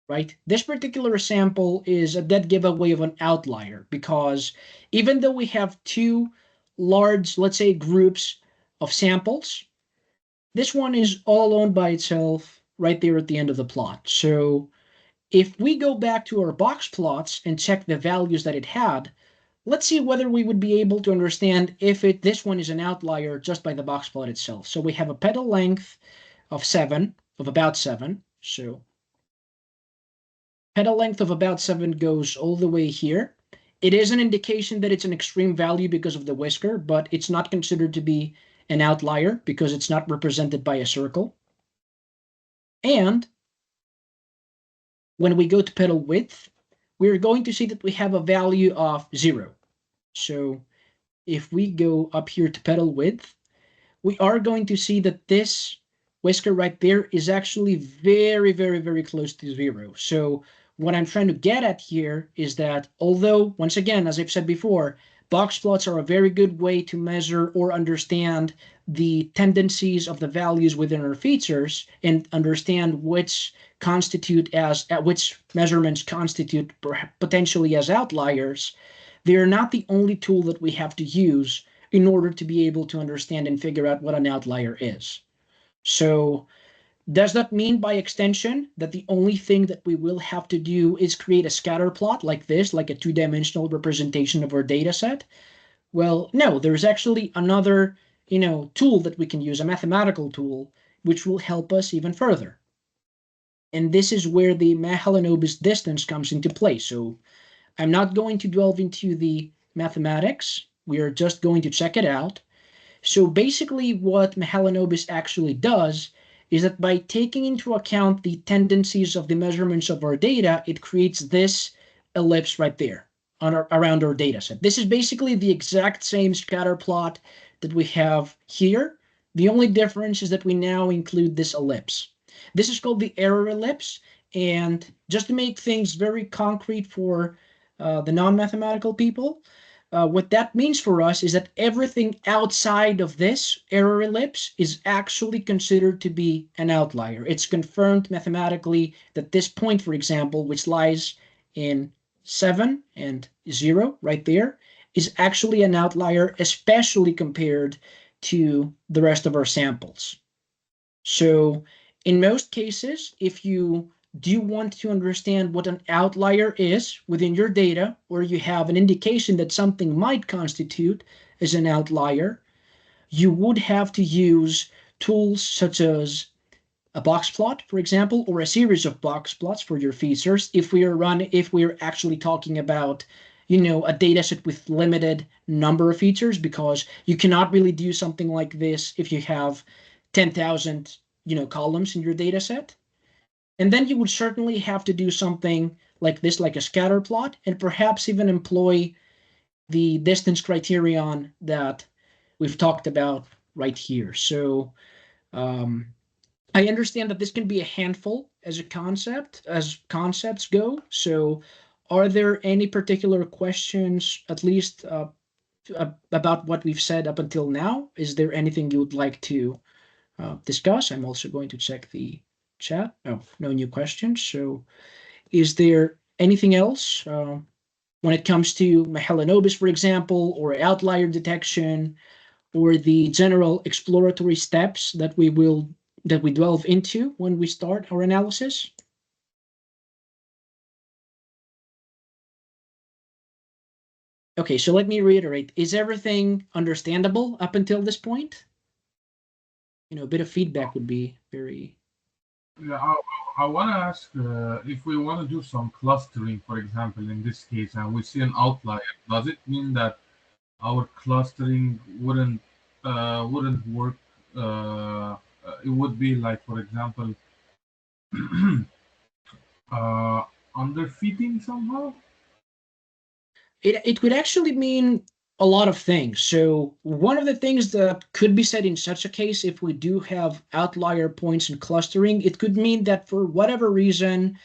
right? This particular sample is a dead giveaway of an outlier because even though we have 2 large, let's say, groups of samples, this one is all owned by itself right there at the end of the plot. So if we go back to our box plots and check the values that it had, let's see whether we would be able to understand if this one is an outlier just by the box plot itself. So we have a petal length of about 7. So petal length of about 7 goes all the way here. It is an indication that it's an extreme value because of the whisker, but it's not considered to be an outlier because it's not represented by a circle. And when we go to petal width, we're going to see that we have a value of 0. So if we go up here to petal width, we are going to see that this whisker right there is actually very, very, very close to 0. So what I'm trying to get at here is that although, once again, as I've said before, box plots are a very good way to measure or understand the tendencies of the values within our features and understand which measurements constitute potentially as outliers, they are not the only tool that we have to use in order to be able to understand and figure out what an outlier is. So does that mean by extension that the only thing that we will have to do is create a scatter plot like this, like a 2-dimensional representation of our data set? Well, no, there's actually another, tool that we can use, a mathematical tool, which will help us even further. And this is where the Mahalanobis distance comes into play. So I'm not going to delve into the mathematics. We are just going to check it out. So basically what Mahalanobis actually does is that by taking into account the tendencies of the measurements of our data, it creates this ellipse right there around our data set. This is basically the exact same scatter plot that we have here. The only difference is that we now include this ellipse. This is called the error ellipse. And just to make things very concrete for the non-mathematical people, what that means for us is that everything outside of this error ellipse is actually considered to be an outlier. It's confirmed mathematically that this point, for example, which lies in 7 and 0 right there, is actually an outlier, especially compared to the rest of our samples. So in most cases, if you do want to understand what an outlier is within your data, or you have an indication that something might constitute as an outlier, you would have to use tools such as a box plot, for example, or a series of box plots for your features if we are actually talking about a data set with limited number of features, because you cannot really do something like this if you have 10,000 columns in your data set. And then you would certainly have to do something like this, like a scatter plot, and perhaps even employ the distance criterion that we've talked about right here. So I understand that this can be a handful as concepts go. So are there any particular questions, at least about what we've said up until now? Is there anything you would like to discuss? I'm also going to check the chat. Oh, no new questions. So is there anything else when it comes to Mahalanobis, for example, or outlier detection, or the general exploratory steps that we delve into when we start our analysis? Okay, so let me reiterate. Is everything understandable up until this point? A bit of feedback would be very... Yeah, I want to ask if we want to do some clustering, for example, in this case, and we see an outlier, does it mean that our clustering wouldn't work? It would be like, for example, underfitting somehow? It could actually mean a lot of things. So one of the things that could be said in such a case, if we do have outlier points in clustering, it could mean that for whatever reason,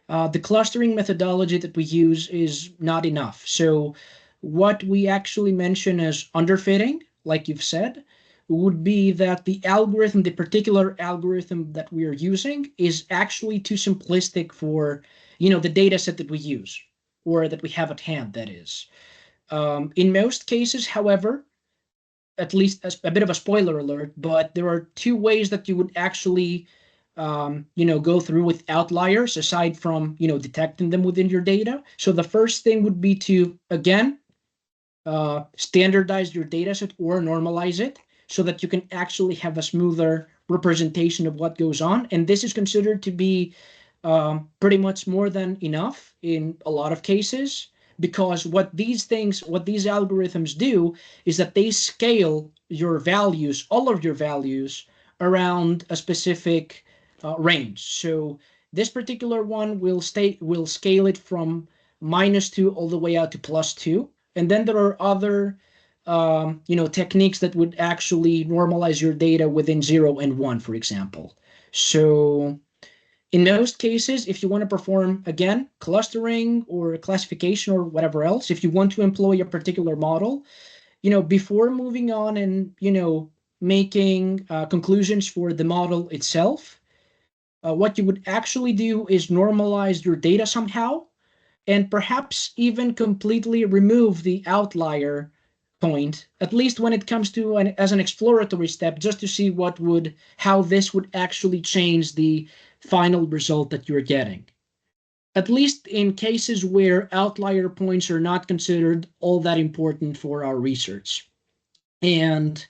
the clustering methodology that we use is not enough. So what we actually mention as underfitting, like you've said, would be that the particular algorithm that we are using is actually too simplistic for, the data set that we use, or that we have at hand, that is. In most cases, however, at least a bit of a spoiler alert, but there are two ways that you would actually go through with outliers aside from, detecting them within your data. So the first thing would be to, again, standardize your data set or normalize it so that you can actually have a smoother representation of what goes on. And this is considered to be pretty much more than enough in a lot of cases, because what these algorithms do is that they scale your values, all of your values, around a specific range. So this particular one will scale it from -2 all the way out to +2. And then there are other techniques that would actually normalize your data within 0 and 1, for example. So in most cases, if you want to perform, again, clustering or classification or whatever else, if you want to employ a particular model, before moving on and, making conclusions for the model itself, what you would actually do is normalize your data somehow, and perhaps even completely remove the outlier point, at least when it comes to as an exploratory step, just to see how this would actually change the final result that you're getting. At least in cases where outlier points are not considered all that important for our research. And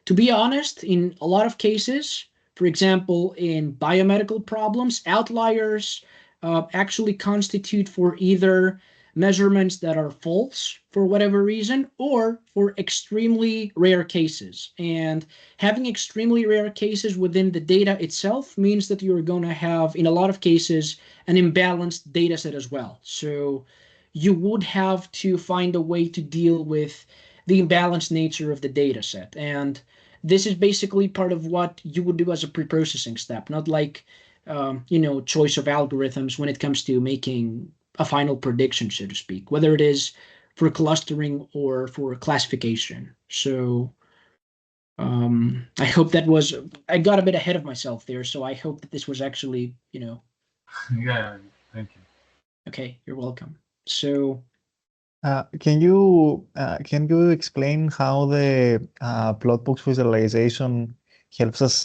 to be honest, in a lot of cases, for example, in biomedical problems, outliers actually constitute for either measurements that are false for whatever reason, or for extremely rare cases. And having extremely rare cases within the data itself means that you're going to have, in a lot of cases, an imbalanced data set as well. So you would have to find a way to deal with the imbalanced nature of the data set. And this is basically part of what you would do as a pre-processing step, not like, choice of algorithms when it comes to making a final prediction, so to speak, whether it is for clustering or for classification. So I hope I got a bit ahead of myself there. So I hope that this was actually, Yeah, thank you. Okay, you're welcome. So can you explain how the Plotbox visualization helps us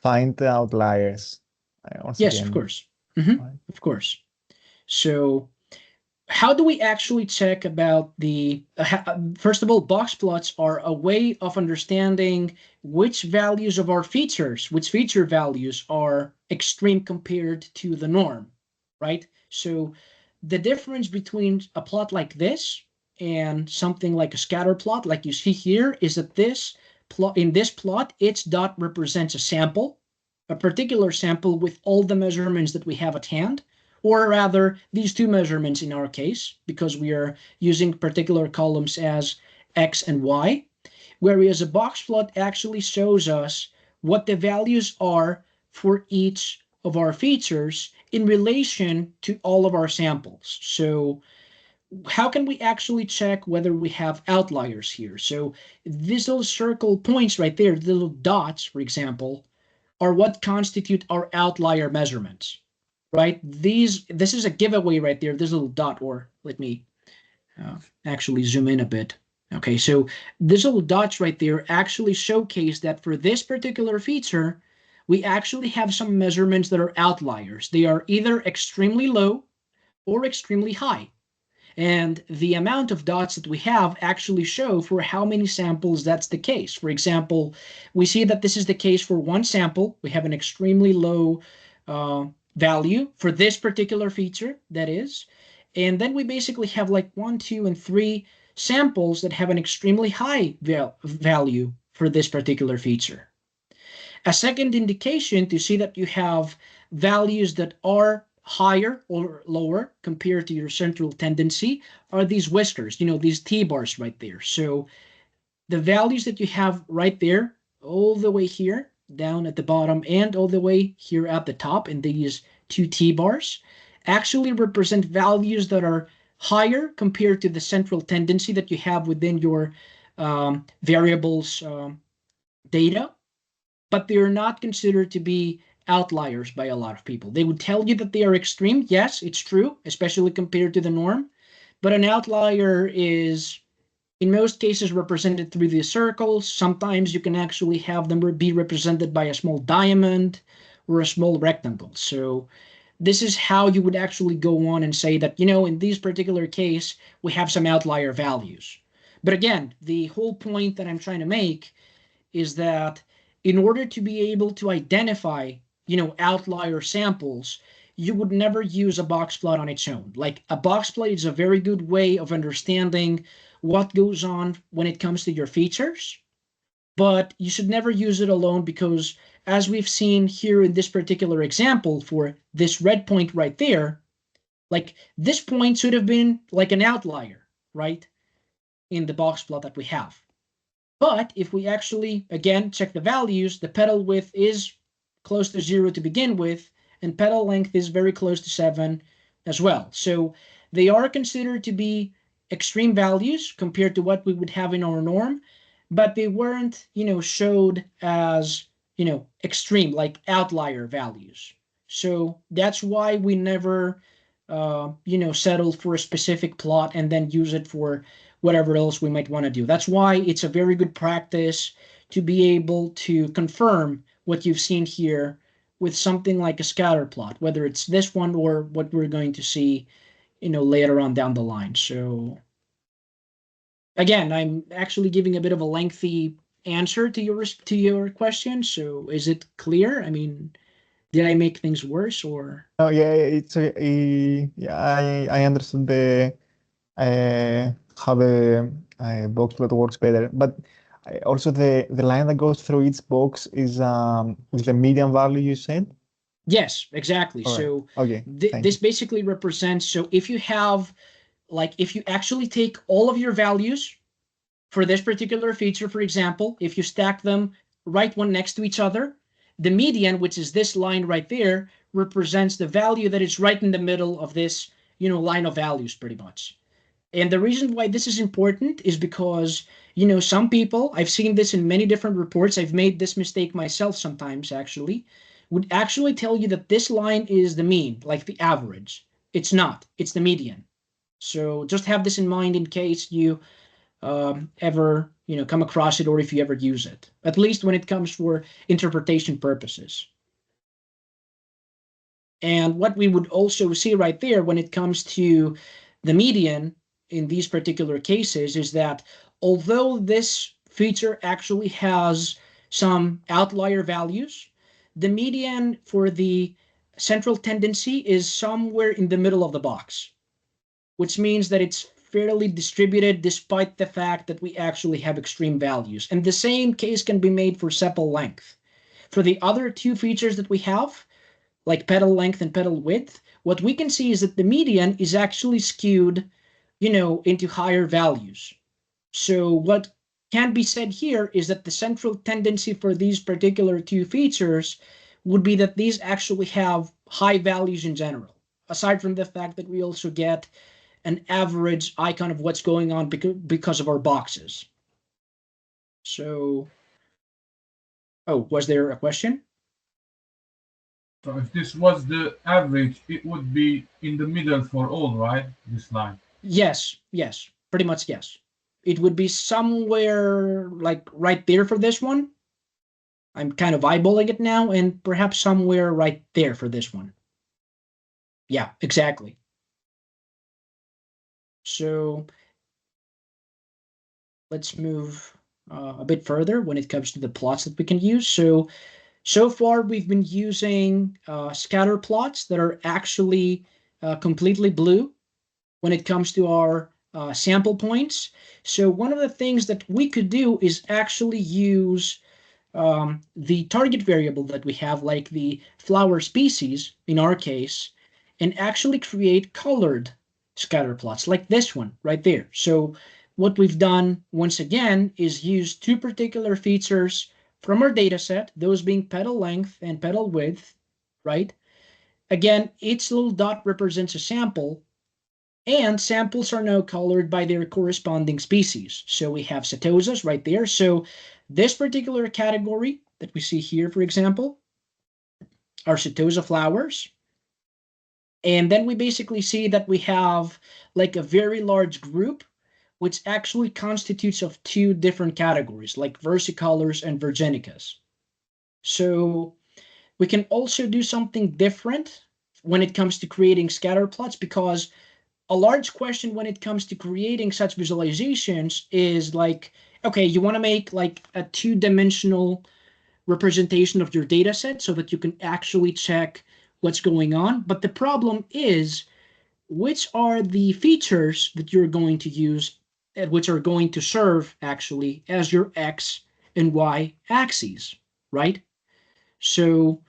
find the outliers? Yes, of course. Right. Of course. So how do we actually check about first of all, box plots are a way of understanding which values of our features, which feature values are extreme compared to the norm, right? So the difference between a plot like this and something like a scatter plot, like you see here, is that in this plot, each dot represents a sample, a particular sample with all the measurements that we have at hand, or rather these two measurements in our case, because we are using particular columns as X and Y, whereas a box plot actually shows us what the values are for each of our features in relation to all of our samples. So how can we actually check whether we have outliers here? So these little circle points right there, the little dots, for example, are what constitute our outlier measurements, right? This is a giveaway right there, this little dot, or let me actually zoom in a bit. Okay, so these little dots right there actually showcase that for this particular feature, we actually have some measurements that are outliers. They are either extremely low or extremely high. And the amount of dots that we have actually show for how many samples that's the case. For example, we see that this is the case for one sample. We have an extremely low value for this particular feature, that is. And then we basically have like 1, 2, and 3 samples that have an extremely high value for this particular feature. A second indication to see that you have values that are higher or lower compared to your central tendency are these whiskers, these T-bars right there. So the values that you have right there, all the way here, down at the bottom, and all the way here at the top in these 2 T-bars, actually represent values that are higher compared to the central tendency that you have within your variables data, but they are not considered to be outliers by a lot of people. They would tell you that they are extreme. Yes, it's true, especially compared to the norm. But an outlier is, in most cases, represented through the circles. Sometimes you can actually have them be represented by a small diamond or a small rectangle. So this is how you would actually go on and say that, in this particular case, we have some outlier values. But again, the whole point that I'm trying to make is that in order to be able to identify outlier samples, you would never use a box plot on its own. Like, a box plot is a very good way of understanding what goes on when it comes to your features, but you should never use it alone, because as we've seen here in this particular example for this red point right there, like, this point should have been like an outlier, right, in the box plot that we have. But if we actually, again, check the values, the petal width is close to 0 to begin with, and petal length is very close to 7 as well. So they are considered to be extreme values compared to what we would have in our norm, but they weren't, showed as, extreme, like outlier values. So that's why we never, settle for a specific plot and then use it for whatever else we might want to do. That's why it's a very good practice to be able to confirm what you've seen here with something like a scatter plot, whether it's this one or what we're going to see, later on down the line. So again, I'm actually giving a bit of a lengthy answer to your question. So is it clear? I mean, did I make things worse or? Oh yeah, it's yeah. I understood the how the box plot works better, but also the line that goes through each box is the median value you said. Yes, exactly. All right. So Okay, this basically represents, so if you have, like, if you actually take all of your values for this particular feature, for example, if you stack them right one next to each other, the median, which is this line right there, represents the value that is right in the middle of this, line of values pretty much. And the reason why this is important is because, some people, I've seen this in many different reports, I've made this mistake myself sometimes actually, would actually tell you that this line is the mean, like the average. It's not, it's the median. So just have this in mind in case you ever, come across it, or if you ever use it, at least when it comes for interpretation purposes. And what we would also see right there when it comes to the median in these particular cases is that although this feature actually has some outlier values, the median for the central tendency is somewhere in the middle of the box, which means that it's fairly distributed despite the fact that we actually have extreme values. And the same case can be made for sepal length. For the other 2 features that we have, like petal length and petal width, what we can see is that the median is actually skewed, into higher values. So what can be said here is that the central tendency for these particular two features would be that these actually have high values in general, aside from the fact that we also get an average icon of what's going on because of our boxes. So, oh, was there a question? So if this was the average, it would be in the middle for all, right? This line. Yes, pretty much yes. It would be somewhere like right there for this one. I'm kind of eyeballing it now, and perhaps somewhere right there for this one. Yeah, exactly. So let's move a bit further when it comes to the plots that we can use. So far we've been using scatter plots that are actually completely blue when it comes to our sample points. So one of the things that we could do is actually use the target variable that we have, like the flower species in our case, and actually create colored scatter plots like this one right there. So what we've done once again is use two particular features from our data set, those being petal length and petal width, right? Again, each little dot represents a sample, and samples are now colored by their corresponding species. So we have setosas right there. So this particular category that we see here, for example, are setosa flowers. And then we basically see that we have like a very large group, which actually constitutes of two different categories, like versicolors and virginicas. So we can also do something different when it comes to creating scatter plots, because a large question when it comes to creating such visualizations is like, okay, you want to make like a two-dimensional representation of your data set so that you can actually check what's going on. But the problem is, which are the features that you're going to use and which are going to serve actually as your X and Y axes, right? So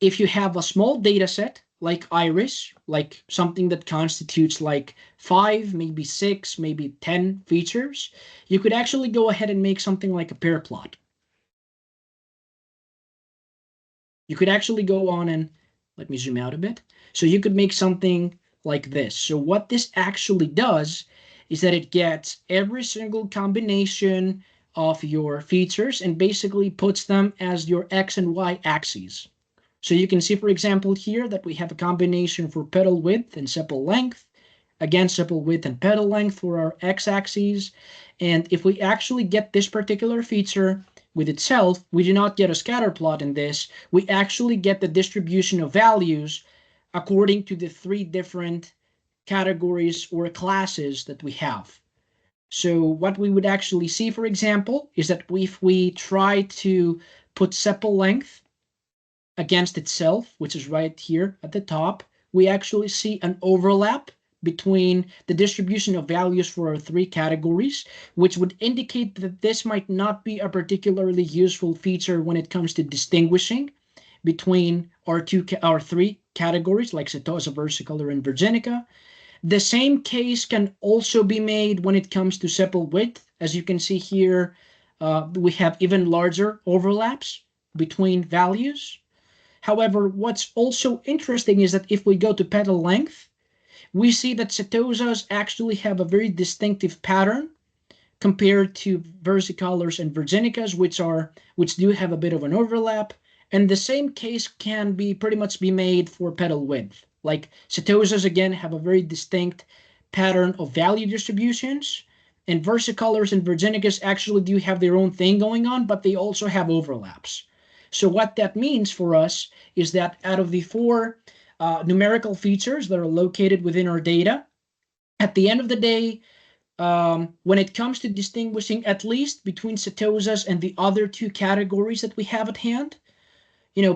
if you have a small data set like Iris, like something that constitutes like 5, maybe 6, maybe 10 features, you could actually go ahead and make something like a pair plot. You could actually go on and, let me zoom out a bit. So you could make something like this. So what this actually does is that it gets every single combination of your features and basically puts them as your X and Y axes. So you can see, for example, here that we have a combination for petal width and sepal length. Again, sepal width and petal length for our x-axes. And if we actually get this particular feature with itself, we do not get a scatter plot in this. We actually get the distribution of values according to the three different categories or classes that we have. So what we would actually see, for example, is that if we try to put sepal length against itself, which is right here at the top, we actually see an overlap between the distribution of values for our three categories, which would indicate that this might not be a particularly useful feature when it comes to distinguishing between our three categories, like setosa, versicolor, and virginica. The same case can also be made when it comes to sepal width. As you can see here, we have even larger overlaps between values. However, what's also interesting is that if we go to petal length, we see that setosas actually have a very distinctive pattern compared to versicolors and virginicas, which do have a bit of an overlap. And the same case can be pretty much be made for petal width. Like setosas again have a very distinct pattern of value distributions, and versicolors and virginicas actually do have their own thing going on, but they also have overlaps. So what that means for us is that out of the four numerical features that are located within our data, at the end of the day, when it comes to distinguishing at least between setosas and the other two categories that we have at hand,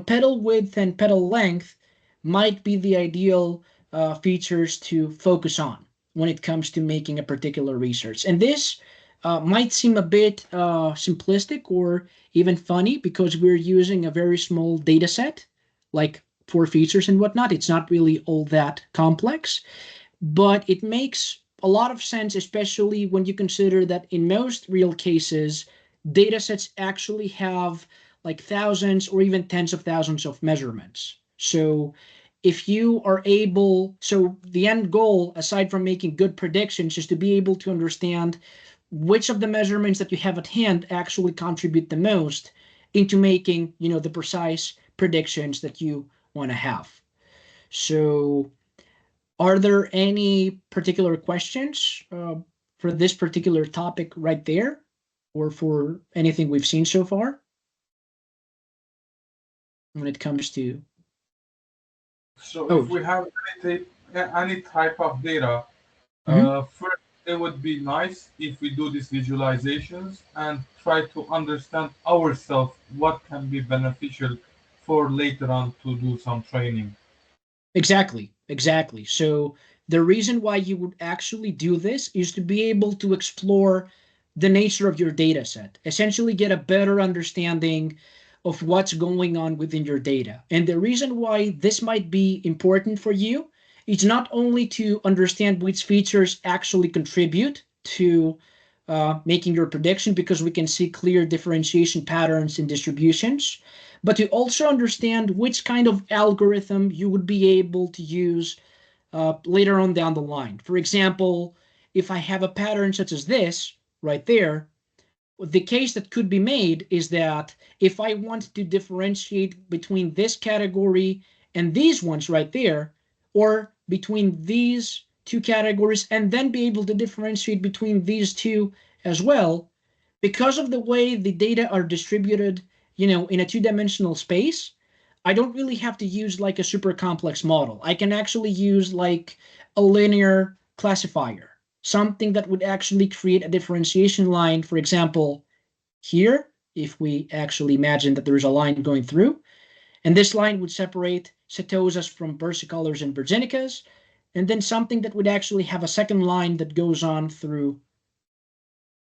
petal width and petal length might be the ideal features to focus on when it comes to making a particular research. And this might seem a bit simplistic or even funny because we're using a very small data set, like 4 features and whatnot. It's not really all that complex, but it makes a lot of sense, especially when you consider that in most real cases, data sets actually have like thousands or even tens of thousands of measurements. So if you are able, so the end goal, aside from making good predictions, is to be able to understand which of the measurements that you have at hand actually contribute the most into making, the precise predictions that you want to have. So are there any particular questions for this particular topic right there, or for anything we've seen so far when it comes to? So Oh, if we have any type of data, Mhm. first it would be nice if we do these visualizations and try to understand ourselves what can be beneficial for later on to do some training. Exactly, exactly. So the reason why you would actually do this is to be able to explore the nature of your data set, essentially get a better understanding of what's going on within your data. And the reason why this might be important for you is not only to understand which features actually contribute to making your prediction, because we can see clear differentiation patterns and distributions, but to also understand which kind of algorithm you would be able to use later on down the line. For example, if I have a pattern such as this right there, the case that could be made is that if I want to differentiate between this category and these ones right there, or between these two categories and then be able to differentiate between these two as well, because of the way the data are distributed, in a two-dimensional space, I don't really have to use like a super complex model. I can actually use like a linear classifier, something that would actually create a differentiation line. For example, here, if we actually imagine that there is a line going through, and this line would separate Setosas from versicolors and virginicas, and then something that would actually have a second line that goes on through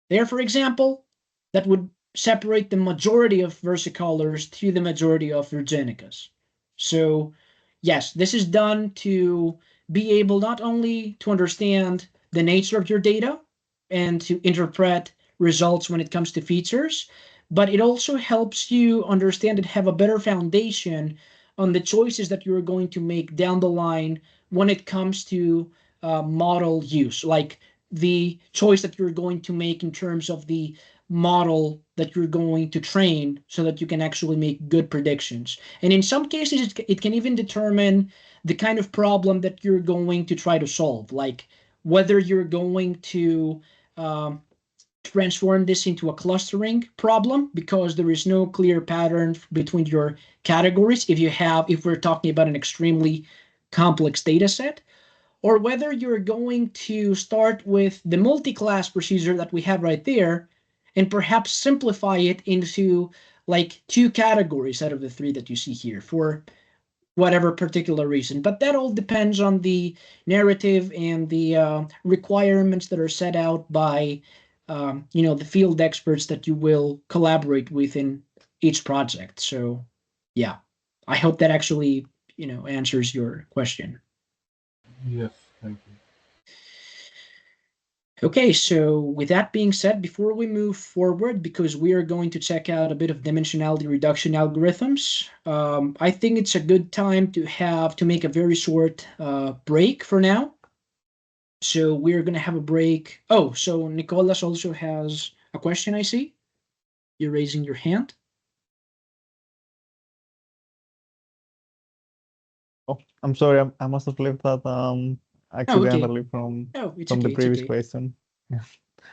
there, for example, that would separate the majority of versicolors to the majority of virginicas. So yes, this is done to be able not only to understand the nature of your data and to interpret results when it comes to features, but it also helps you understand and have a better foundation on the choices that you're going to make down the line when it comes to model use, like the choice that you're going to make in terms of the model that you're going to train so that you can actually make good predictions. And in some cases, it can even determine the kind of problem that you're going to try to solve, like whether you're going to um, transform this into a clustering problem because there is no clear pattern between your categories if we're talking about an extremely complex data set, or whether you're going to start with the multi-class procedure that we have right there and perhaps simplify it into like two categories out of the three that you see here for whatever particular reason. But that all depends on the narrative and the requirements that are set out by the field experts that you will collaborate with in each project. So yeah, I hope that actually answers your question. Yes, thank you. Okay, so with that being said, before we move forward, because we are going to check out a bit of dimensionality reduction algorithms, I think it's a good time to make a very short break for now. So we're going to have a break. Oh, so Nicolas also has a question, I see. You're raising your hand. Oh, I'm sorry, I must have left that Oh, okay. accidentally from Oh, it's the okay. It's previous okay. question.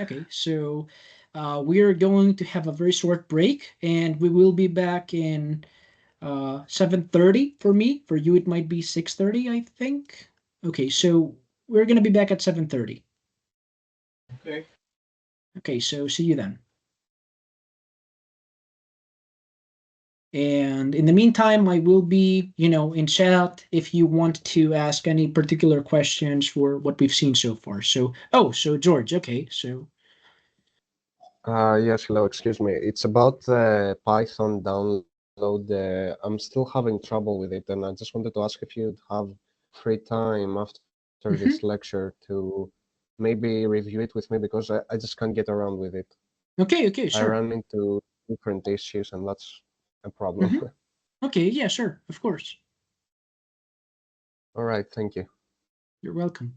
Okay, so we are going to have a very short break, and we will be back in 7:30 for me. For you, it might be 6:30, I think. Okay, so we're gonna be back at 7:30. Okay. Okay, so see you then. And in the meantime, I will be, in chat if you want to ask any particular questions for what we've seen so far. So, so George, okay, so. Yes, hello, excuse me. It's about the Python download. I'm still having trouble with it, and I just wanted to ask if you'd have free time after this lecture to maybe review it with me because I just can't get around with it. Okay, I sure. run into different issues, and that's a problem. Okay, yeah, sure, of course. All right, thank you. You're welcome.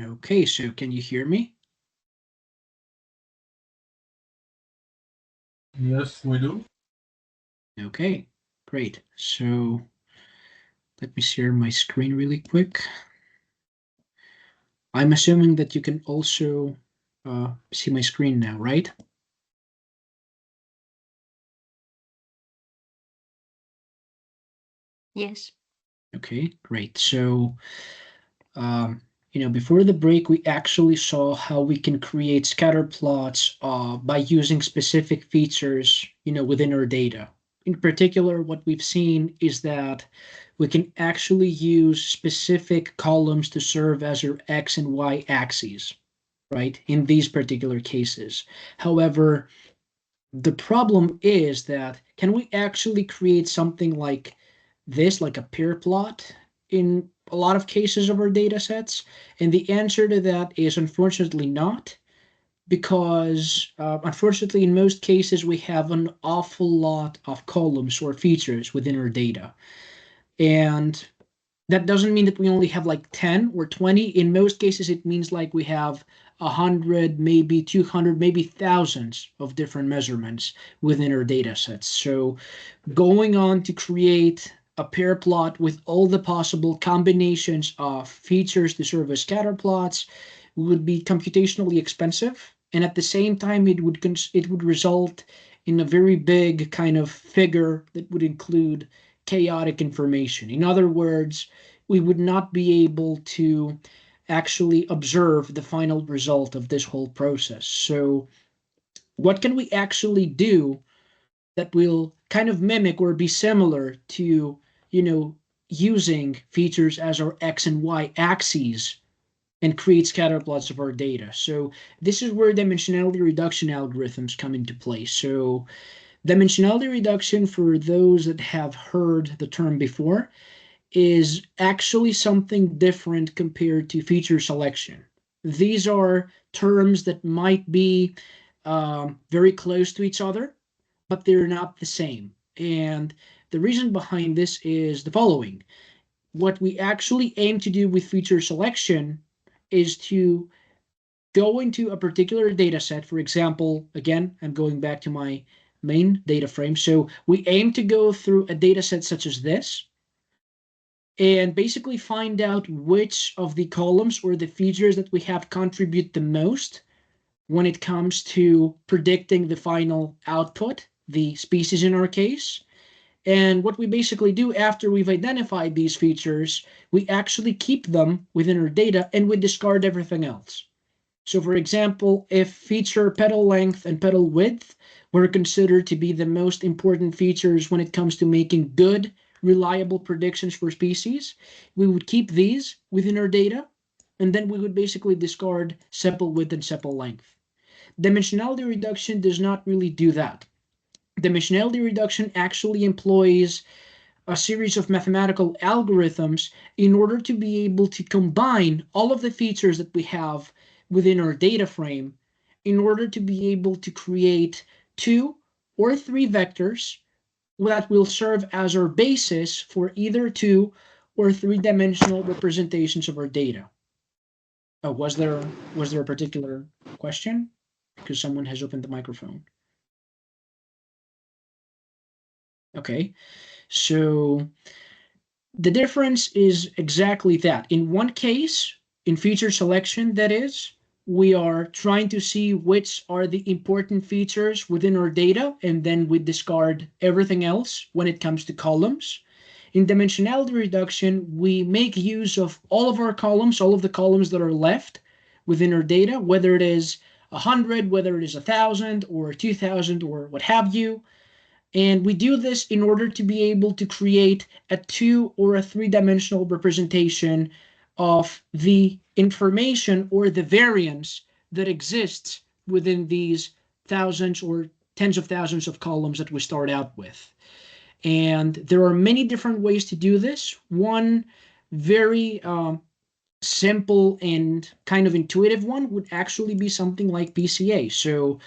Okay, so can you hear me? Yes, we do. Okay, great. So let me share my screen really quick. I'm assuming that you can also see my screen now, right? Yes. Okay, great. So, before the break, we actually saw how we can create scatter plots by using specific features, within our data. In particular, what we've seen is that we can actually use specific columns to serve as our X and Y axes, right? In these particular cases. However, the problem is that can we actually create something like this, like a peer plot, in a lot of cases of our data sets? And the answer to that is unfortunately not, because unfortunately, in most cases, we have an awful lot of columns or features within our data. And that doesn't mean that we only have like 10 or 20. In most cases, it means like we have 100, maybe 200, maybe thousands of different measurements within our data sets. So going on to create a pair plot with all the possible combinations of features to serve as scatter plots would be computationally expensive, and at the same time it would result in a very big kind of figure that would include chaotic information. In other words, we would not be able to actually observe the final result of this whole process. So what can we actually do that will kind of mimic or be similar to, using features as our X and Y axes and create scatter plots of our data? So this is where dimensionality reduction algorithms come into play. So dimensionality reduction, for those that have heard the term before, is actually something different compared to feature selection. These are terms that might be very close to each other, but they're not the same. And the reason behind this is the following. What we actually aim to do with feature selection is to go into a particular data set. For example, again, I'm going back to my main data frame. So we aim to go through a data set such as this and basically find out which of the columns or the features that we have contribute the most when it comes to predicting the final output, the species in our case. And what we basically do after we've identified these features, we actually keep them within our data and we discard everything else. So for example, if feature petal length and petal width were considered to be the most important features when it comes to making good, reliable predictions for species, we would keep these within our data, and then we would basically discard sepal width and sepal length. Dimensionality reduction does not really do that. Dimensionality reduction actually employs a series of mathematical algorithms in order to be able to combine all of the features that we have within our data frame in order to be able to create 2 or 3 vectors that will serve as our basis for either 2 or 3-dimensional representations of our data. Oh, was there a particular question? Because someone has opened the microphone. Okay, so the difference is exactly that. In one case, in feature selection, that is, we are trying to see which are the important features within our data, and then we discard everything else when it comes to columns. In dimensionality reduction, we make use of all of our columns, all of the columns that are left within our data, whether it is 100, whether it is 1,000 or 2,000 or what have you. And we do this in order to be able to create a 2 or a 3-dimensional representation of the information or the variance that exists within these thousands or tens of thousands of columns that we start out with. And there are many different ways to do this. One very simple and kind of intuitive one would actually be something like PCA. So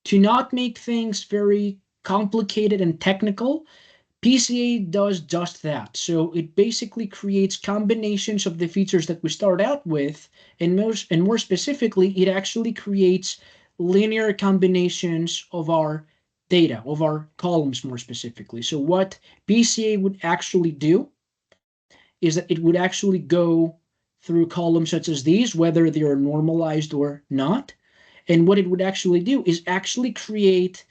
to not make things very complicated and technical, PCA does just that. So it basically creates combinations of the features that we start out with, and more specifically, it actually creates linear combinations of our data, of our columns more specifically. So what PCA would actually do is that it would actually go through columns such as these, whether they are normalized or not. And what it would actually do is actually create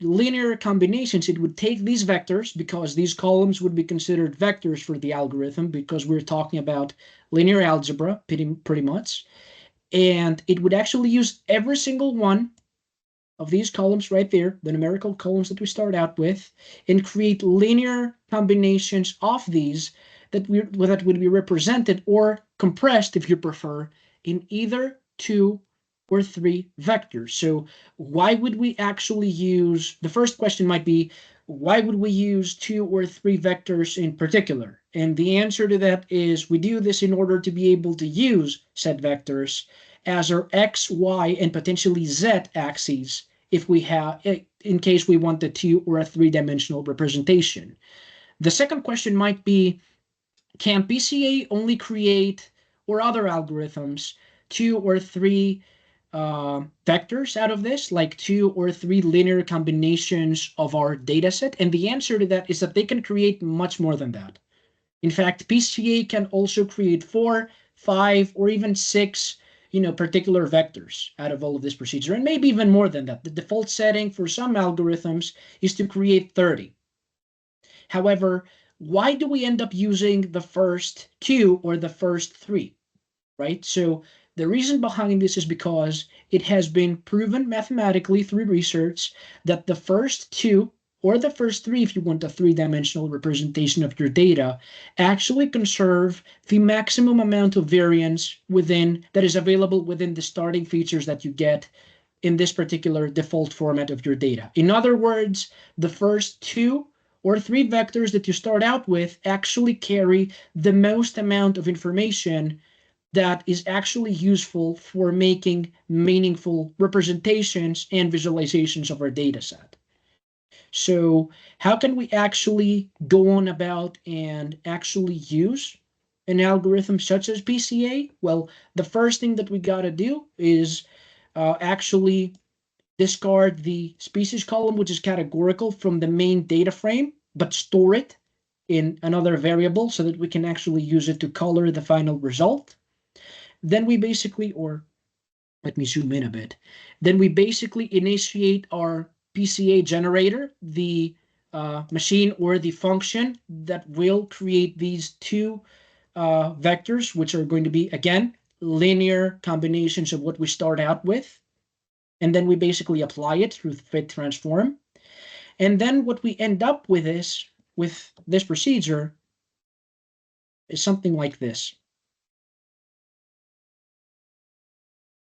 linear combinations. It would take these vectors, because these columns would be considered vectors for the algorithm, because we're talking about linear algebra pretty much. And it would actually use every single one of these columns right there, the numerical columns that we start out with, and create linear combinations of these that would be represented or compressed, if you prefer, in either 2 or 3 vectors. So why would we actually use, the first question might be, why would we use 2 or 3 vectors in particular? And the answer to that is we do this in order to be able to use said vectors as our x, y, and potentially z axes, if we have, in case we want a 2 or a 3-dimensional representation. The second question might be, can PCA only create, or other algorithms, 2 or 3 vectors out of this, like 2 or 3 linear combinations of our data set? And the answer to that is that they can create much more than that. In fact, PCA can also create 4, 5, or even 6 particular vectors out of all of this procedure, and maybe even more than that. The default setting for some algorithms is to create 30. However, why do we end up using the first 2 or the first 3, right? So the reason behind this is because it has been proven mathematically through research that the first 2, or the first 3, if you want a 3-dimensional representation of your data, actually conserve the maximum amount of variance that is available within the starting features that you get in this particular default format of your data. In other words, the first 2 or 3 vectors that you start out with actually carry the most amount of information that is actually useful for making meaningful representations and visualizations of our data set. So how can we actually go on about and actually use an algorithm such as PCA? Well, the first thing that we got to do is actually discard the species column, which is categorical from the main data frame, but store it in another variable so that we can actually use it to color the final result. Then we basically, or let me zoom in a bit, then we basically initiate our PCA generator, the machine or the function that will create these 2 vectors, which are going to be, again, linear combinations of what we start out with. And then we basically apply it through fit transform. And then what we end up with this procedure is something like this.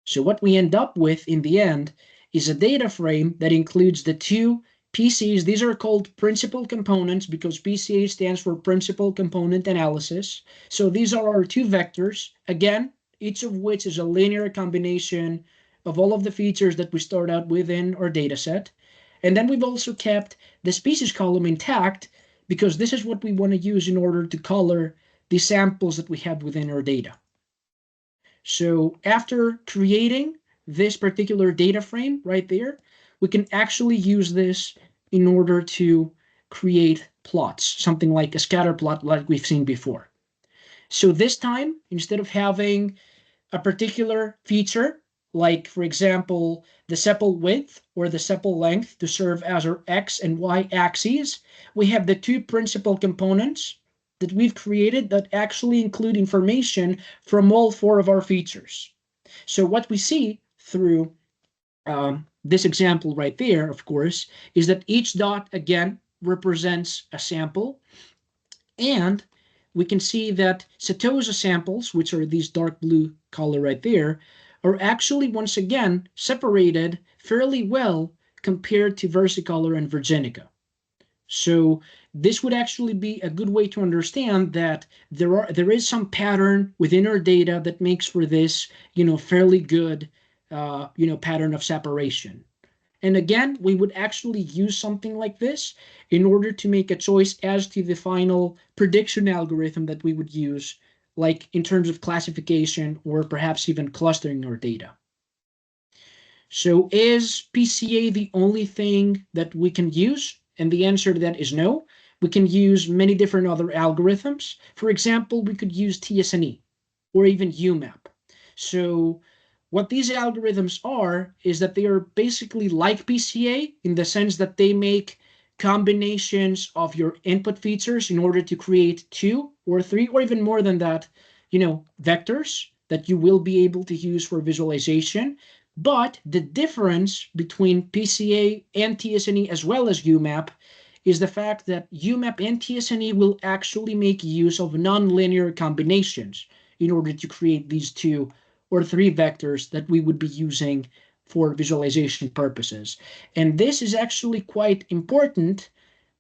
So what we end up with in the end is a data frame that includes the 2 PCs. These are called principal components because PCA stands for principal component analysis. So these are our 2 vectors, again, each of which is a linear combination of all of the features that we start out within our data set. And then we've also kept the species column intact because this is what we want to use in order to color the samples that we have within our data. So after creating this particular data frame right there, we can actually use this in order to create plots, something like a scatter plot like we've seen before. So this time, instead of having a particular feature, like for example, the sepal width or the sepal length to serve as our X and Y axes, we have the 2 principal components that we've created that actually include information from all 4 of our features. So what we see through this example right there, of course, is that each dot again represents a sample, and we can see that setosa samples, which are these dark blue color right there, are actually once again separated fairly well compared to versicolor and virginica. So this would actually be a good way to understand that there is some pattern within our data that makes for this, fairly good, pattern of separation. And again, we would actually use something like this in order to make a choice as to the final prediction algorithm that we would use, like in terms of classification or perhaps even clustering our data. So is PCA the only thing that we can use? And the answer to that is no. We can use many different other algorithms. For example, we could use TSNE or even UMAP. So what these algorithms are is that they are basically like PCA in the sense that they make combinations of your input features in order to create 2 or 3 or even more than that, vectors that you will be able to use for visualization. But the difference between PCA and TSNE as well as UMAP is the fact that UMAP and TSNE will actually make use of nonlinear combinations in order to create these 2 or 3 vectors that we would be using for visualization purposes. And this is actually quite important,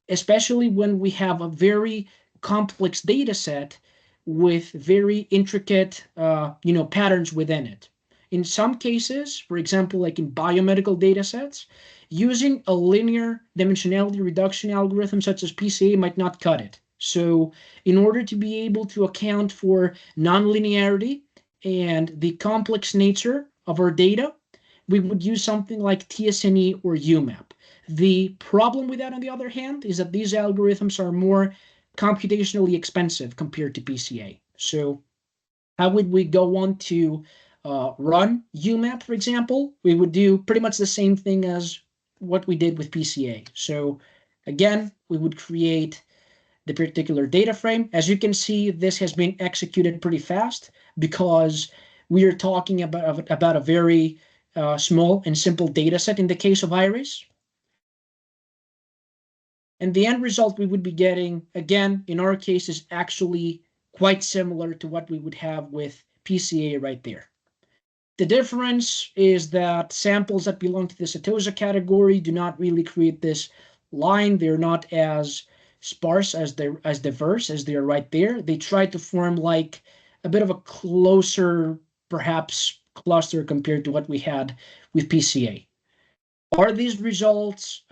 especially when we have a very complex data set with very intricate patterns within it. In some cases, for example, like in biomedical data sets, using a linear dimensionality reduction algorithm such as PCA might not cut it. So in order to be able to account for nonlinearity and the complex nature of our data, we would use something like TSNE or UMAP. The problem with that, on the other hand, is that these algorithms are more computationally expensive compared to PCA. So how would we go on to run UMAP, for example? We would do pretty much the same thing as what we did with PCA. So again, we would create the particular data frame. As you can see, this has been executed pretty fast because we are talking about a very small and simple data set in the case of Iris. And the end result we would be getting, again, in our case, is actually quite similar to what we would have with PCA right there. The difference is that samples that belong to the Setosa category do not really create this line. They're not as sparse, as diverse as they are right there. They try to form like a bit of a closer, perhaps, cluster compared to what we had with PCA. Are these results,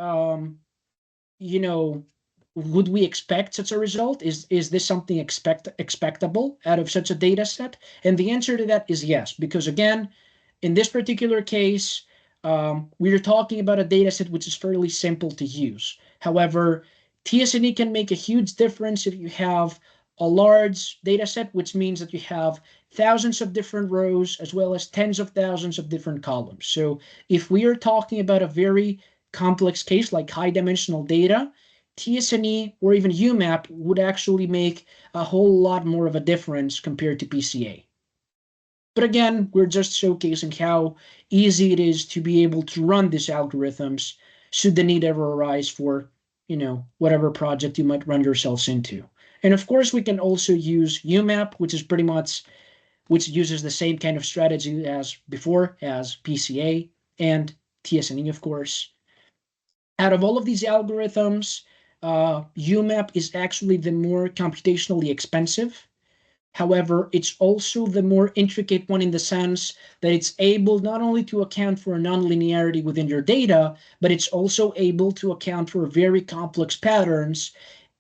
would we expect such a result? Is this something expectable out of such a data set? And the answer to that is yes, because again, in this particular case, we are talking about a data set which is fairly simple to use. However, TSNE can make a huge difference if you have a large data set, which means that you have thousands of different rows as well as tens of thousands of different columns. So if we are talking about a very complex case like high dimensional data, TSNE or even UMAP would actually make a whole lot more of a difference compared to PCA. But again, we're just showcasing how easy it is to be able to run these algorithms should the need ever arise for, whatever project you might run yourselves into. And of course, we can also use UMAP, which uses the same kind of strategy as before, as PCA and TSNE, of course. Out of all of these algorithms, UMAP is actually the more computationally expensive. However, it's also the more intricate one in the sense that it's able not only to account for nonlinearity within your data, but it's also able to account for very complex patterns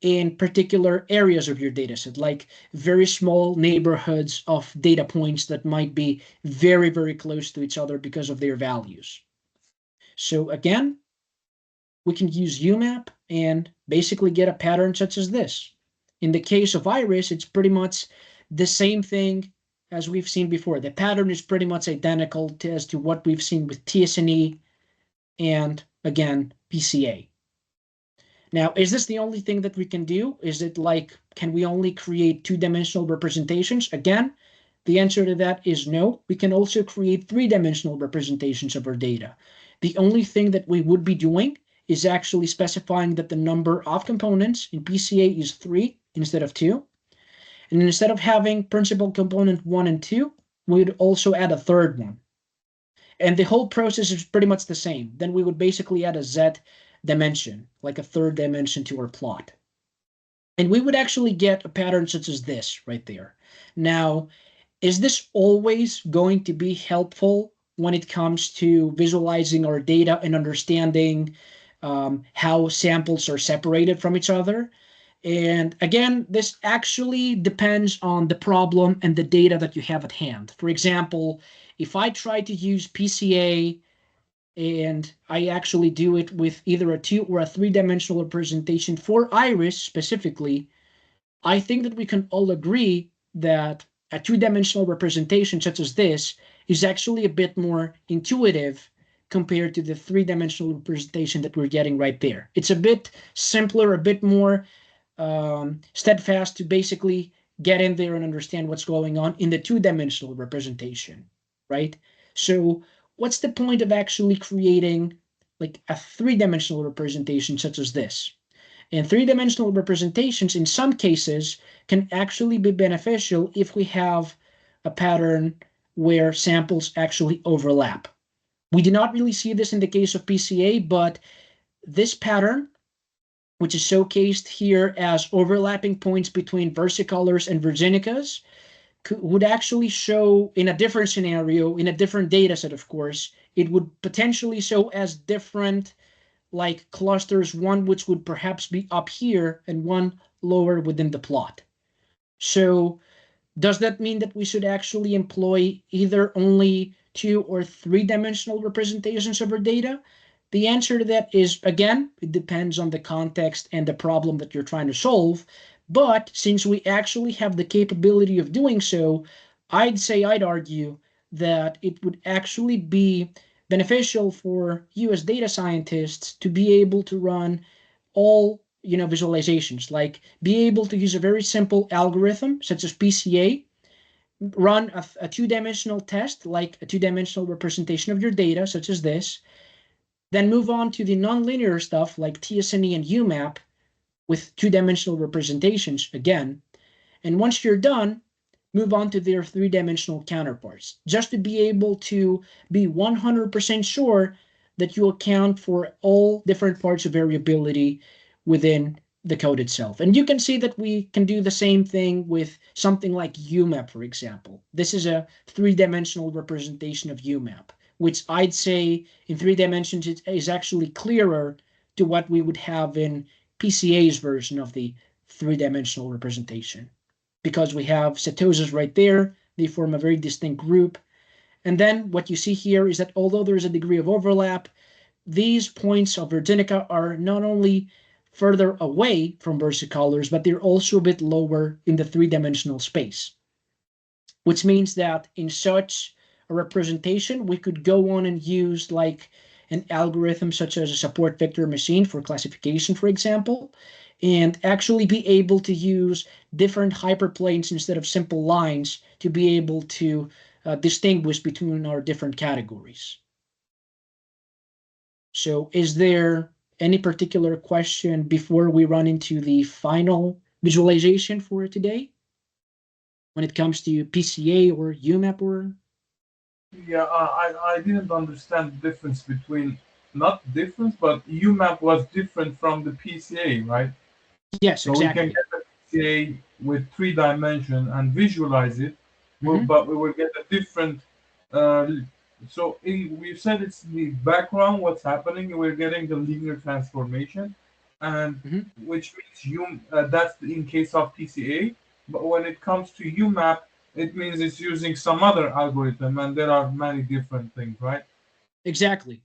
in particular areas of your data set, like very small neighborhoods of data points that might be very, very close to each other because of their values. So again, we can use UMAP and basically get a pattern such as this. In the case of Iris, it's pretty much the same thing as we've seen before. The pattern is pretty much identical as to what we've seen with TSNE and, again, PCA. Now, is this the only thing that we can do? Is it like, can we only create two-dimensional representations? Again, the answer to that is no. We can also create three-dimensional representations of our data. The only thing that we would be doing is actually specifying that the number of components in PCA is 3 instead of 2. And instead of having principal component 1 and 2, we would also add a third one. And the whole process is pretty much the same. Then we would basically add a Z dimension, like a third dimension to our plot. And we would actually get a pattern such as this right there. Now, is this always going to be helpful when it comes to visualizing our data and understanding how samples are separated from each other. And again, this actually depends on the problem and the data that you have at hand. For example, if I try to use PCA and I actually do it with either a 2 or a 3-dimensional representation for iris specifically, I think that we can all agree that a 2-dimensional representation such as this is actually a bit more intuitive compared to the 3-dimensional representation that we're getting right there. It's a bit simpler, a bit more steadfast to basically get in there and understand what's going on in the 2-dimensional representation, right? So what's the point of actually creating like a 3-dimensional representation such as this? And 3-dimensional representations in some cases can actually be beneficial if we have a pattern where samples actually overlap. We do not really see this in the case of PCA, but this pattern, which is showcased here as overlapping points between versicolors and virginicas, would actually show in a different scenario, in a different data set, of course, it would potentially show as different like clusters, one which would perhaps be up here and one lower within the plot. So does that mean that we should actually employ either only 2 or 3-dimensional representations of our data? The answer to that is, again, it depends on the context and the problem that you're trying to solve. But since we actually have the capability of doing so, I'd argue that it would actually be beneficial for you as data scientists to be able to run all visualizations, like be able to use a very simple algorithm such as PCA, run a 2-dimensional test, like a 2-dimensional representation of your data, such as this, then move on to the nonlinear stuff like TSNE and UMAP with 2-dimensional representations again. And once you're done, move on to their 3-dimensional counterparts, just to be able to be 100% sure that you account for all different parts of variability within the code itself. And you can see that we can do the same thing with something like UMAP, for example. This is a 3-dimensional representation of UMAP, which I'd say in 3 dimensions is actually clearer to what we would have in PCA's version of the 3-dimensional representation. Because we have setosas right there, they form a very distinct group. And then what you see here is that although there is a degree of overlap, these points of Virginica are not only further away from versicolors, but they're also a bit lower in the 3-dimensional space, which means that in such a representation, we could go on and use like an algorithm such as a support vector machine for classification, for example, and actually be able to use different hyperplanes instead of simple lines to be able to distinguish between our different categories. So is there any particular question before we run into the final visualization for today when it comes to PCA or UMAP or? Yeah, I didn't understand the difference between, not difference, but UMAP was different from the PCA, right? Yes, so exactly. we can get the PCA with 3 dimension and visualize it, but we will get a different. We've said it's the background, what's happening. We're getting the linear transformation, and which means that's in case of PCA. But when it comes to UMAP, it means it's using some other algorithm, and there are many different things, right? Exactly.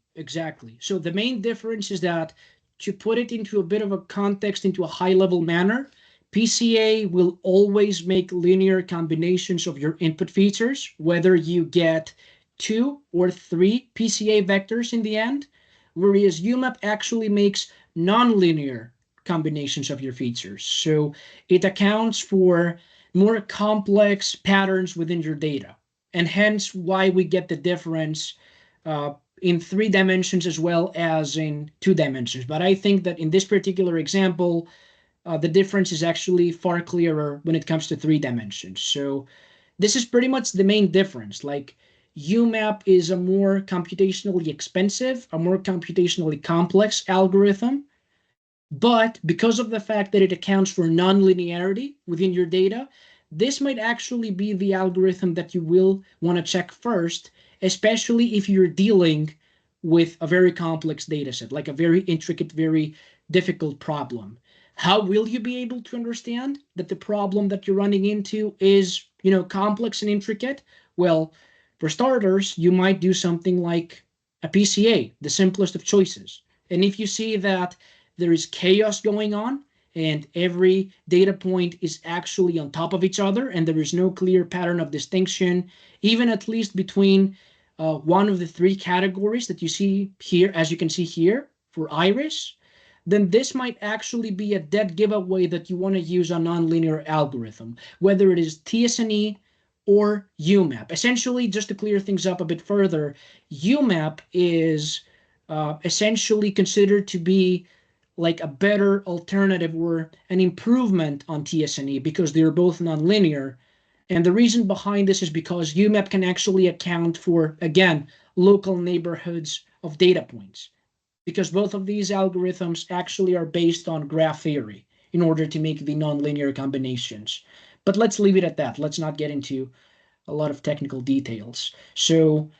So the main difference is that to put it into a bit of a context, into a high-level manner, PCA will always make linear combinations of your input features, whether you get 2 or 3 PCA vectors in the end, whereas UMAP actually makes nonlinear combinations of your features. So it accounts for more complex patterns within your data, and hence why we get the difference in 3 dimensions as well as in 2 dimensions. But I think that in this particular example, the difference is actually far clearer when it comes to 3 dimensions. So this is pretty much the main difference. Like UMAP is a more computationally expensive, a more computationally complex algorithm. But because of the fact that it accounts for nonlinearity within your data, this might actually be the algorithm that you will want to check first especially if you're dealing with a very complex data set, like a very intricate, very difficult problem. How will you be able to understand that the problem that you're running into is, complex and intricate? Well, for starters, you might do something like a PCA, the simplest of choices. And if you see that there is chaos going on and every data point is actually on top of each other and there is no clear pattern of distinction, even at least between one of the three categories that you see here, as you can see here for iris, then this might actually be a dead giveaway that you want to use a nonlinear algorithm, whether it is TSNE or UMAP. Essentially, just to clear things up a bit further, UMAP is essentially considered to be like a better alternative or an improvement on TSNE because they're both nonlinear. And the reason behind this is because UMAP can actually account for, again, local neighborhoods of data points, because both of these algorithms actually are based on graph theory in order to make the nonlinear combinations. But let's leave it at that. Let's not get into a lot of technical details. So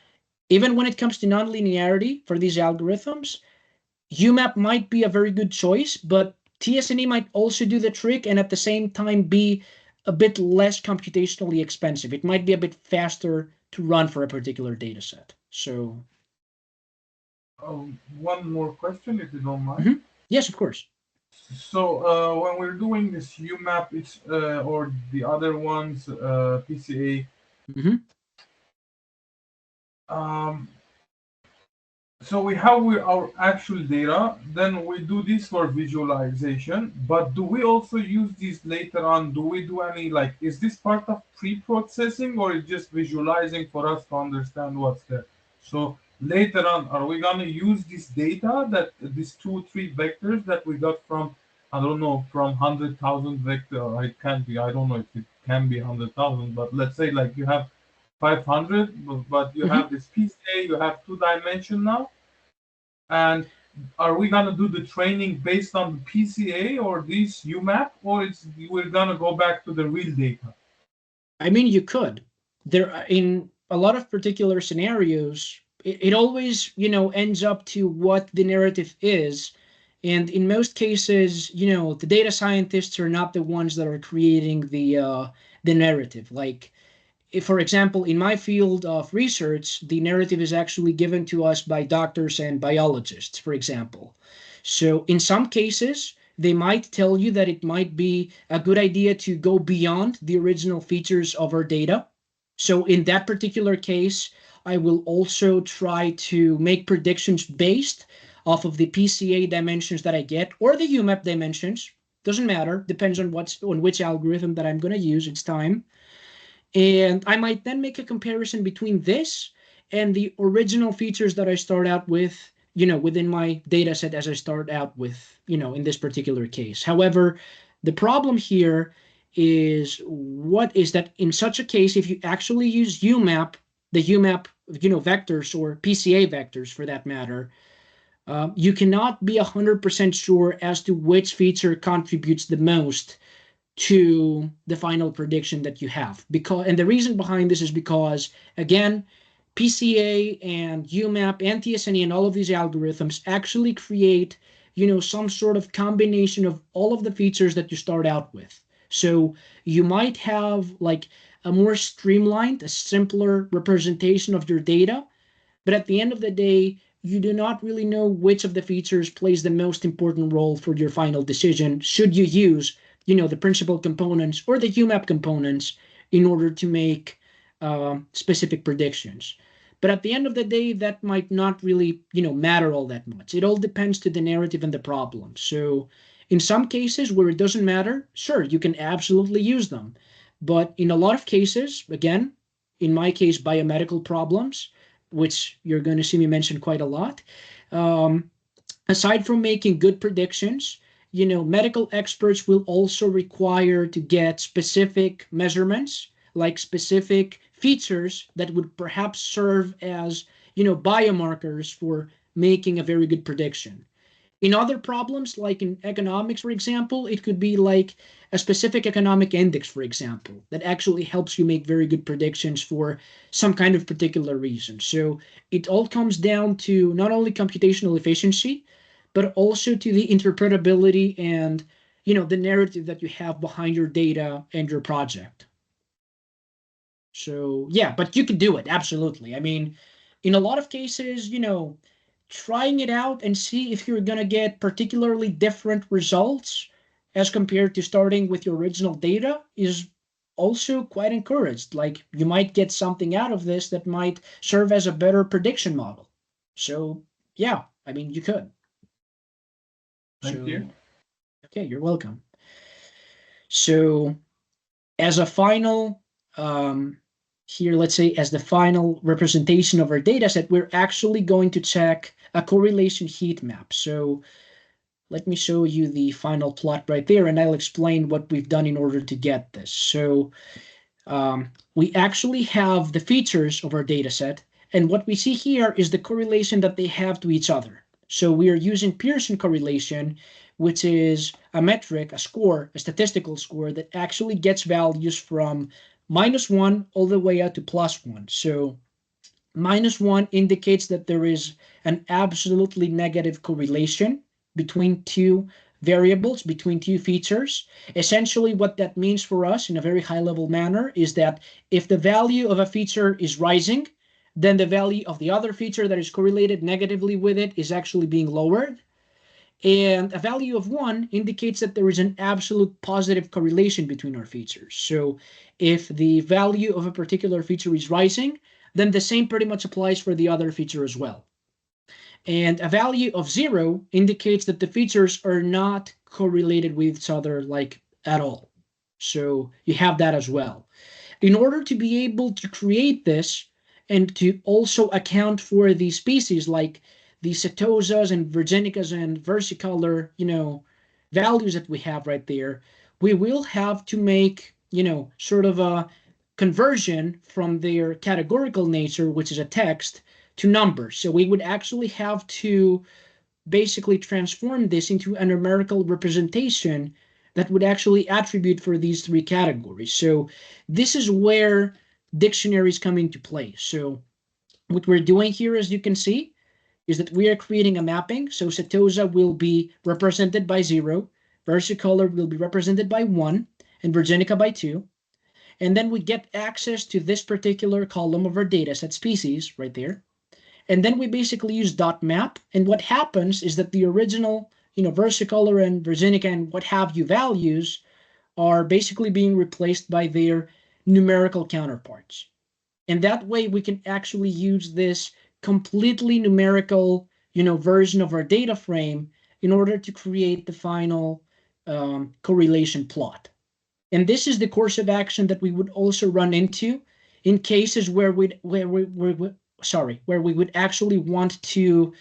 even when it comes to nonlinearity for these algorithms, UMAP might be a very good choice, but TSNE might also do the trick and at the same time be a bit less computationally expensive. It might be a bit faster to run for a particular data set. So one more question, if you don't mind. Yes, of course. So when we're doing this UMAP, it's or the other ones, PCA. So we have our actual data, then we do this for visualization, but do we also use these later on? Do we do any, is this part of pre-processing or is just visualizing for us to understand what's there? So later on, are we going to use this data, that these 2-3 vectors that we got from, I don't know, from 100,000 vector? It can be, I don't know if it can be 100,000, but let's say you have 500, but you have this PCA, you have 2-dimension now. And are we going to do the training based on the PCA or this UMAP, or we're going to go back to the real data? I mean, you could. There, in a lot of particular scenarios, it always, ends up to what the narrative is. And in most cases, the data scientists are not the ones that are creating the narrative. Like, if, for example, in my field of research, the narrative is actually given to us by doctors and biologists, for example. So in some cases, they might tell you that it might be a good idea to go beyond the original features of our data. So in that particular case, I will also try to make predictions based off of the PCA dimensions that I get or the UMAP dimensions. Doesn't matter, depends on which algorithm that I'm going to use each time. And I might then make a comparison between this and the original features that I start out with, within my data set as I start out with, in this particular case. However, the problem here is that in such a case, if you actually use UMAP, the UMAP, vectors or PCA vectors for that matter, you cannot be 100% sure as to which feature contributes the most to the final prediction that you have. And the reason behind this is because, again, PCA and UMAP and TSNE and all of these algorithms actually create, some sort of combination of all of the features that you start out with. So you might have a more streamlined, a simpler representation of your data, but at the end of the day, you do not really know which of the features plays the most important role for your final decision, should you use the principal components or the UMAP components in order to make specific predictions. But at the end of the day, that might not really, matter all that much. It all depends to the narrative and the problem. So in some cases where it doesn't matter, sure, you can absolutely use them. But in a lot of cases, again, in my case, biomedical problems, which you're going to see me mention quite a lot, aside from making good predictions, medical experts will also require to get specific measurements, like specific features that would perhaps serve as, biomarkers for making a very good prediction. In other problems, like in economics, for example, it could be like a specific economic index, for example, that actually helps you make very good predictions for some kind of particular reason. So it all comes down to not only computational efficiency, but also to the interpretability and the narrative that you have behind your data and your project. So yeah, but you can do it, absolutely. I mean, in a lot of cases, trying it out and see if you're going to get particularly different results as compared to starting with your original data is also quite encouraged. Like you might get something out of this that might serve as a better prediction model. So yeah, I mean, you could. Thank you. Okay, you're welcome. So as a final, here, let's say as the final representation of our data set, we're actually going to check a correlation heat map. So let me show you the final plot right there, and I'll explain what we've done in order to get this. So we actually have the features of our data set, and what we see here is the correlation that they have to each other. So we are using Pearson correlation, which is a metric, a score, a statistical score that actually gets values from -1 all the way out to +1. So -1 indicates that there is an absolutely negative correlation between two variables, between two features. Essentially, what that means for us in a very high level manner is that if the value of a feature is rising, then the value of the other feature that is correlated negatively with it is actually being lowered. And a value of 1 indicates that there is an absolute positive correlation between our features. So if the value of a particular feature is rising, then the same pretty much applies for the other feature as well. And a value of 0 indicates that the features are not correlated with each other like at all. So you have that as well. In order to be able to create this and to also account for the species like the setosas and virginicas and versicolor, values that we have right there, we will have to make, sort of a conversion from their categorical nature, which is a text, to numbers. So we would actually have to basically transform this into a numerical representation that would actually attribute for these three categories. So this is where dictionaries come into play. So what we're doing here, as you can see, is that we are creating a mapping. So setosa will be represented by 0, versicolor will be represented by 1, and virginica by 2. And then we get access to this particular column of our data set species right there. And then we basically use dot map. And what happens is that the original, versicolor and virginica and what have you values are basically being replaced by their numerical counterparts. And that way we can actually use this completely numerical, version of our data frame in order to create the final correlation plot. And this is the course of action that we would also run into in cases where we would actually want to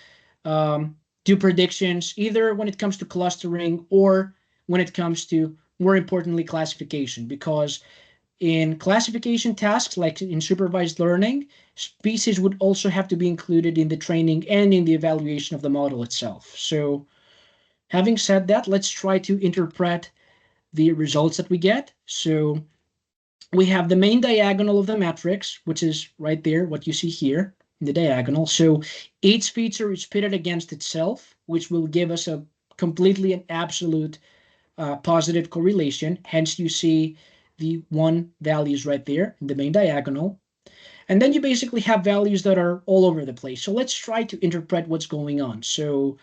do predictions, either when it comes to clustering or when it comes to, more importantly, classification. Because in classification tasks, like in supervised learning, species would also have to be included in the training and in the evaluation of the model itself. So having said that, let's try to interpret the results that we get. So we have the main diagonal of the matrix, which is right there, what you see here in the diagonal. So each feature is pitted against itself, which will give us a completely and absolute positive correlation. Hence, you see the 1 values right there in the main diagonal. And then you basically have values that are all over the place. So let's try to interpret what's going on. So,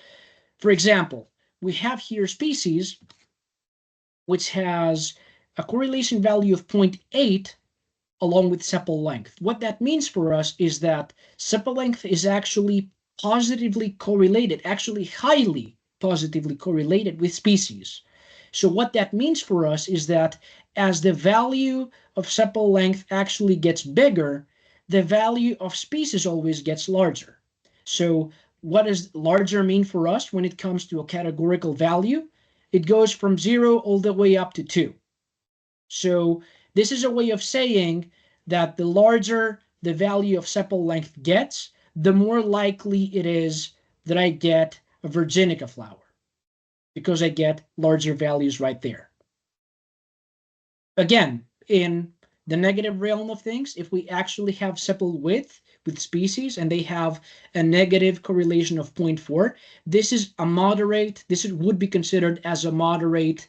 for example, we have here species, which has a correlation value of 0.8 along with sepal length. What that means for us is that sepal length is actually positively correlated, actually highly positively correlated with species. So what that means for us is that as the value of sepal length actually gets bigger, the value of species always gets larger. So what does larger mean for us when it comes to a categorical value? It goes from 0 all the way up to 2. So this is a way of saying that the larger the value of sepal length gets, the more likely it is that I get a virginica flower. because I get larger values right there. Again, in the negative realm of things, if we actually have sepal width with species and they have a negative correlation of 0.4, this is a moderate, would be considered as a moderate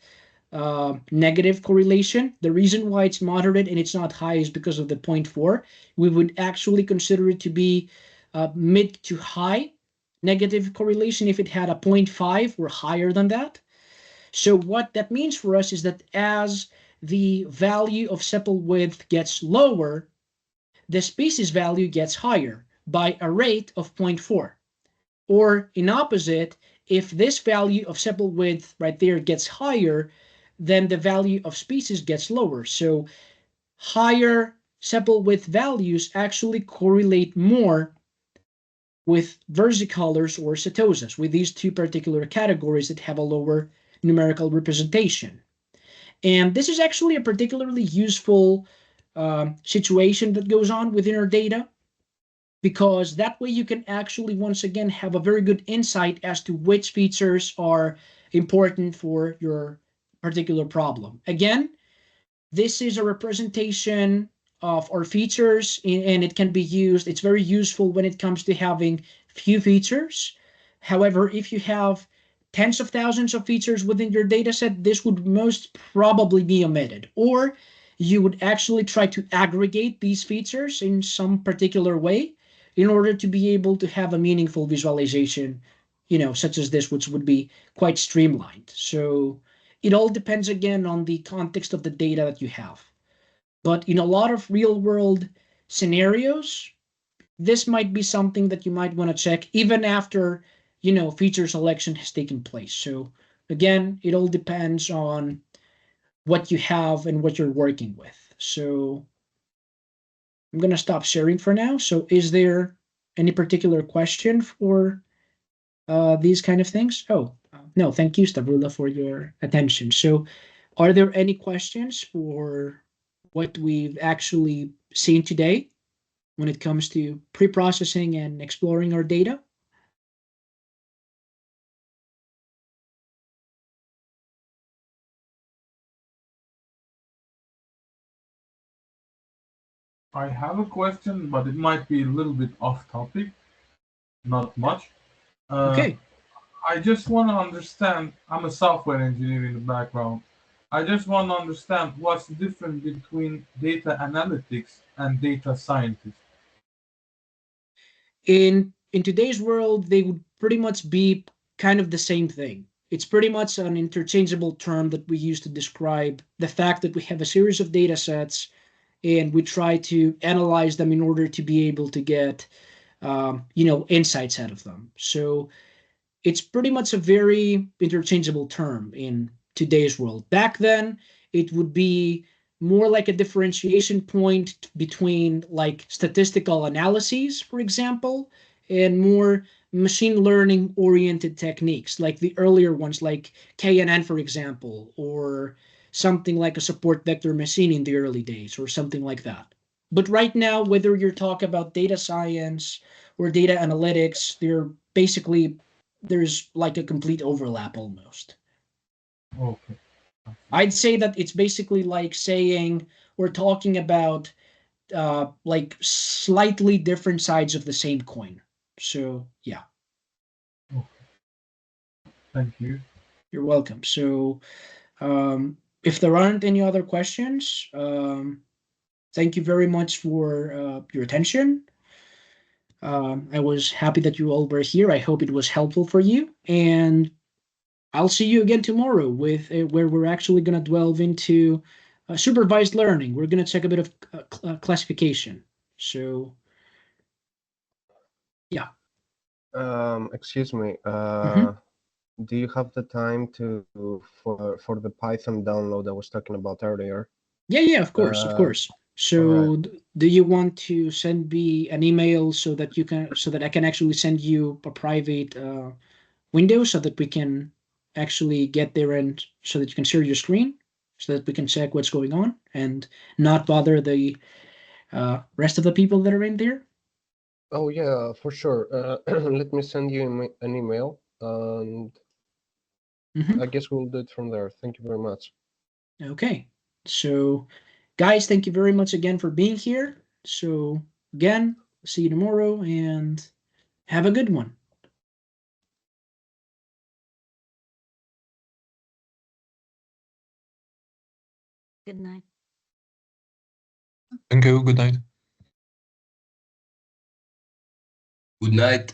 negative correlation. The reason why it's moderate and it's not high is because of the 0.4. We would actually consider it to be mid to high negative correlation if it had a 0.5 or higher than that. So what that means for us is that as the value of sepal width gets lower, the species value gets higher by a rate of 0.4. Or in opposite, if this value of sepal width right there gets higher, then the value of species gets lower. So higher sepal width values actually correlate more with versicolors or setosas, with these two particular categories that have a lower numerical representation. And this is actually a particularly useful situation that goes on within our data, because that way you can actually, once again, have a very good insight as to which features are important for your particular problem. Again, this is a representation of our features, and it can be used. It's very useful when it comes to having few features. However, if you have tens of thousands of features within your data set, this would most probably be omitted. Or you would actually try to aggregate these features in some particular way in order to be able to have a meaningful visualization, such as this, which would be quite streamlined. So it all depends, again, on the context of the data that you have. But in a lot of real world scenarios, this might be something that you might want to check even after, feature selection has taken place. So again, it all depends on what you have and what you're working with. So I'm going to stop sharing for now. So is there any particular question for these kind of things? Oh, no, thank you, Stavroula, for your attention. So are there any questions for what we've actually seen today when it comes to pre-processing and exploring our data? I have a question, but it might be a little bit off topic. Not much. Okay. I just want to understand. I'm a software engineer in the background. I just want to understand what's the difference between data analytics and data scientist. In today's world, they would pretty much be kind of the same thing. It's pretty much an interchangeable term that we use to describe the fact that we have a series of data sets and we try to analyze them in order to be able to get insights out of them. So it's pretty much a very interchangeable term in today's world. Back then, it would be more like a differentiation point between like statistical analyses, for example, and more machine learning oriented techniques, like the earlier ones like KNN, for example, or something like a support vector machine in the early days or something like that. But right now, whether you're talking about data science or data analytics, there's like a complete overlap almost. Okay. I'd say that it's basically like saying we're talking about like slightly different sides of the same coin. So yeah. Okay. Thank you. You're welcome. So if there aren't any other questions, thank you very much for your attention. I was happy that you all were here. I hope it was helpful for you. And I'll see you again tomorrow with where we're actually going to delve into supervised learning. We're going to check a bit of classification. So, yeah. Excuse me. Mhm. Do you have the time for the Python download I was talking about earlier? Yeah, of course, of course. So, do you want to send me an email so that I can actually send you a private window so that we can actually get there and so that you can share your screen so that we can check what's going on and not bother the rest of the people that are in there? Oh yeah, for sure. Let me send you an email and Mhm. I guess we'll do it from there. Thank you very much. Okay. So, guys, thank you very much again for being here. So, again, see you tomorrow and have a good one. Good night. Thank you. Good night. Good night.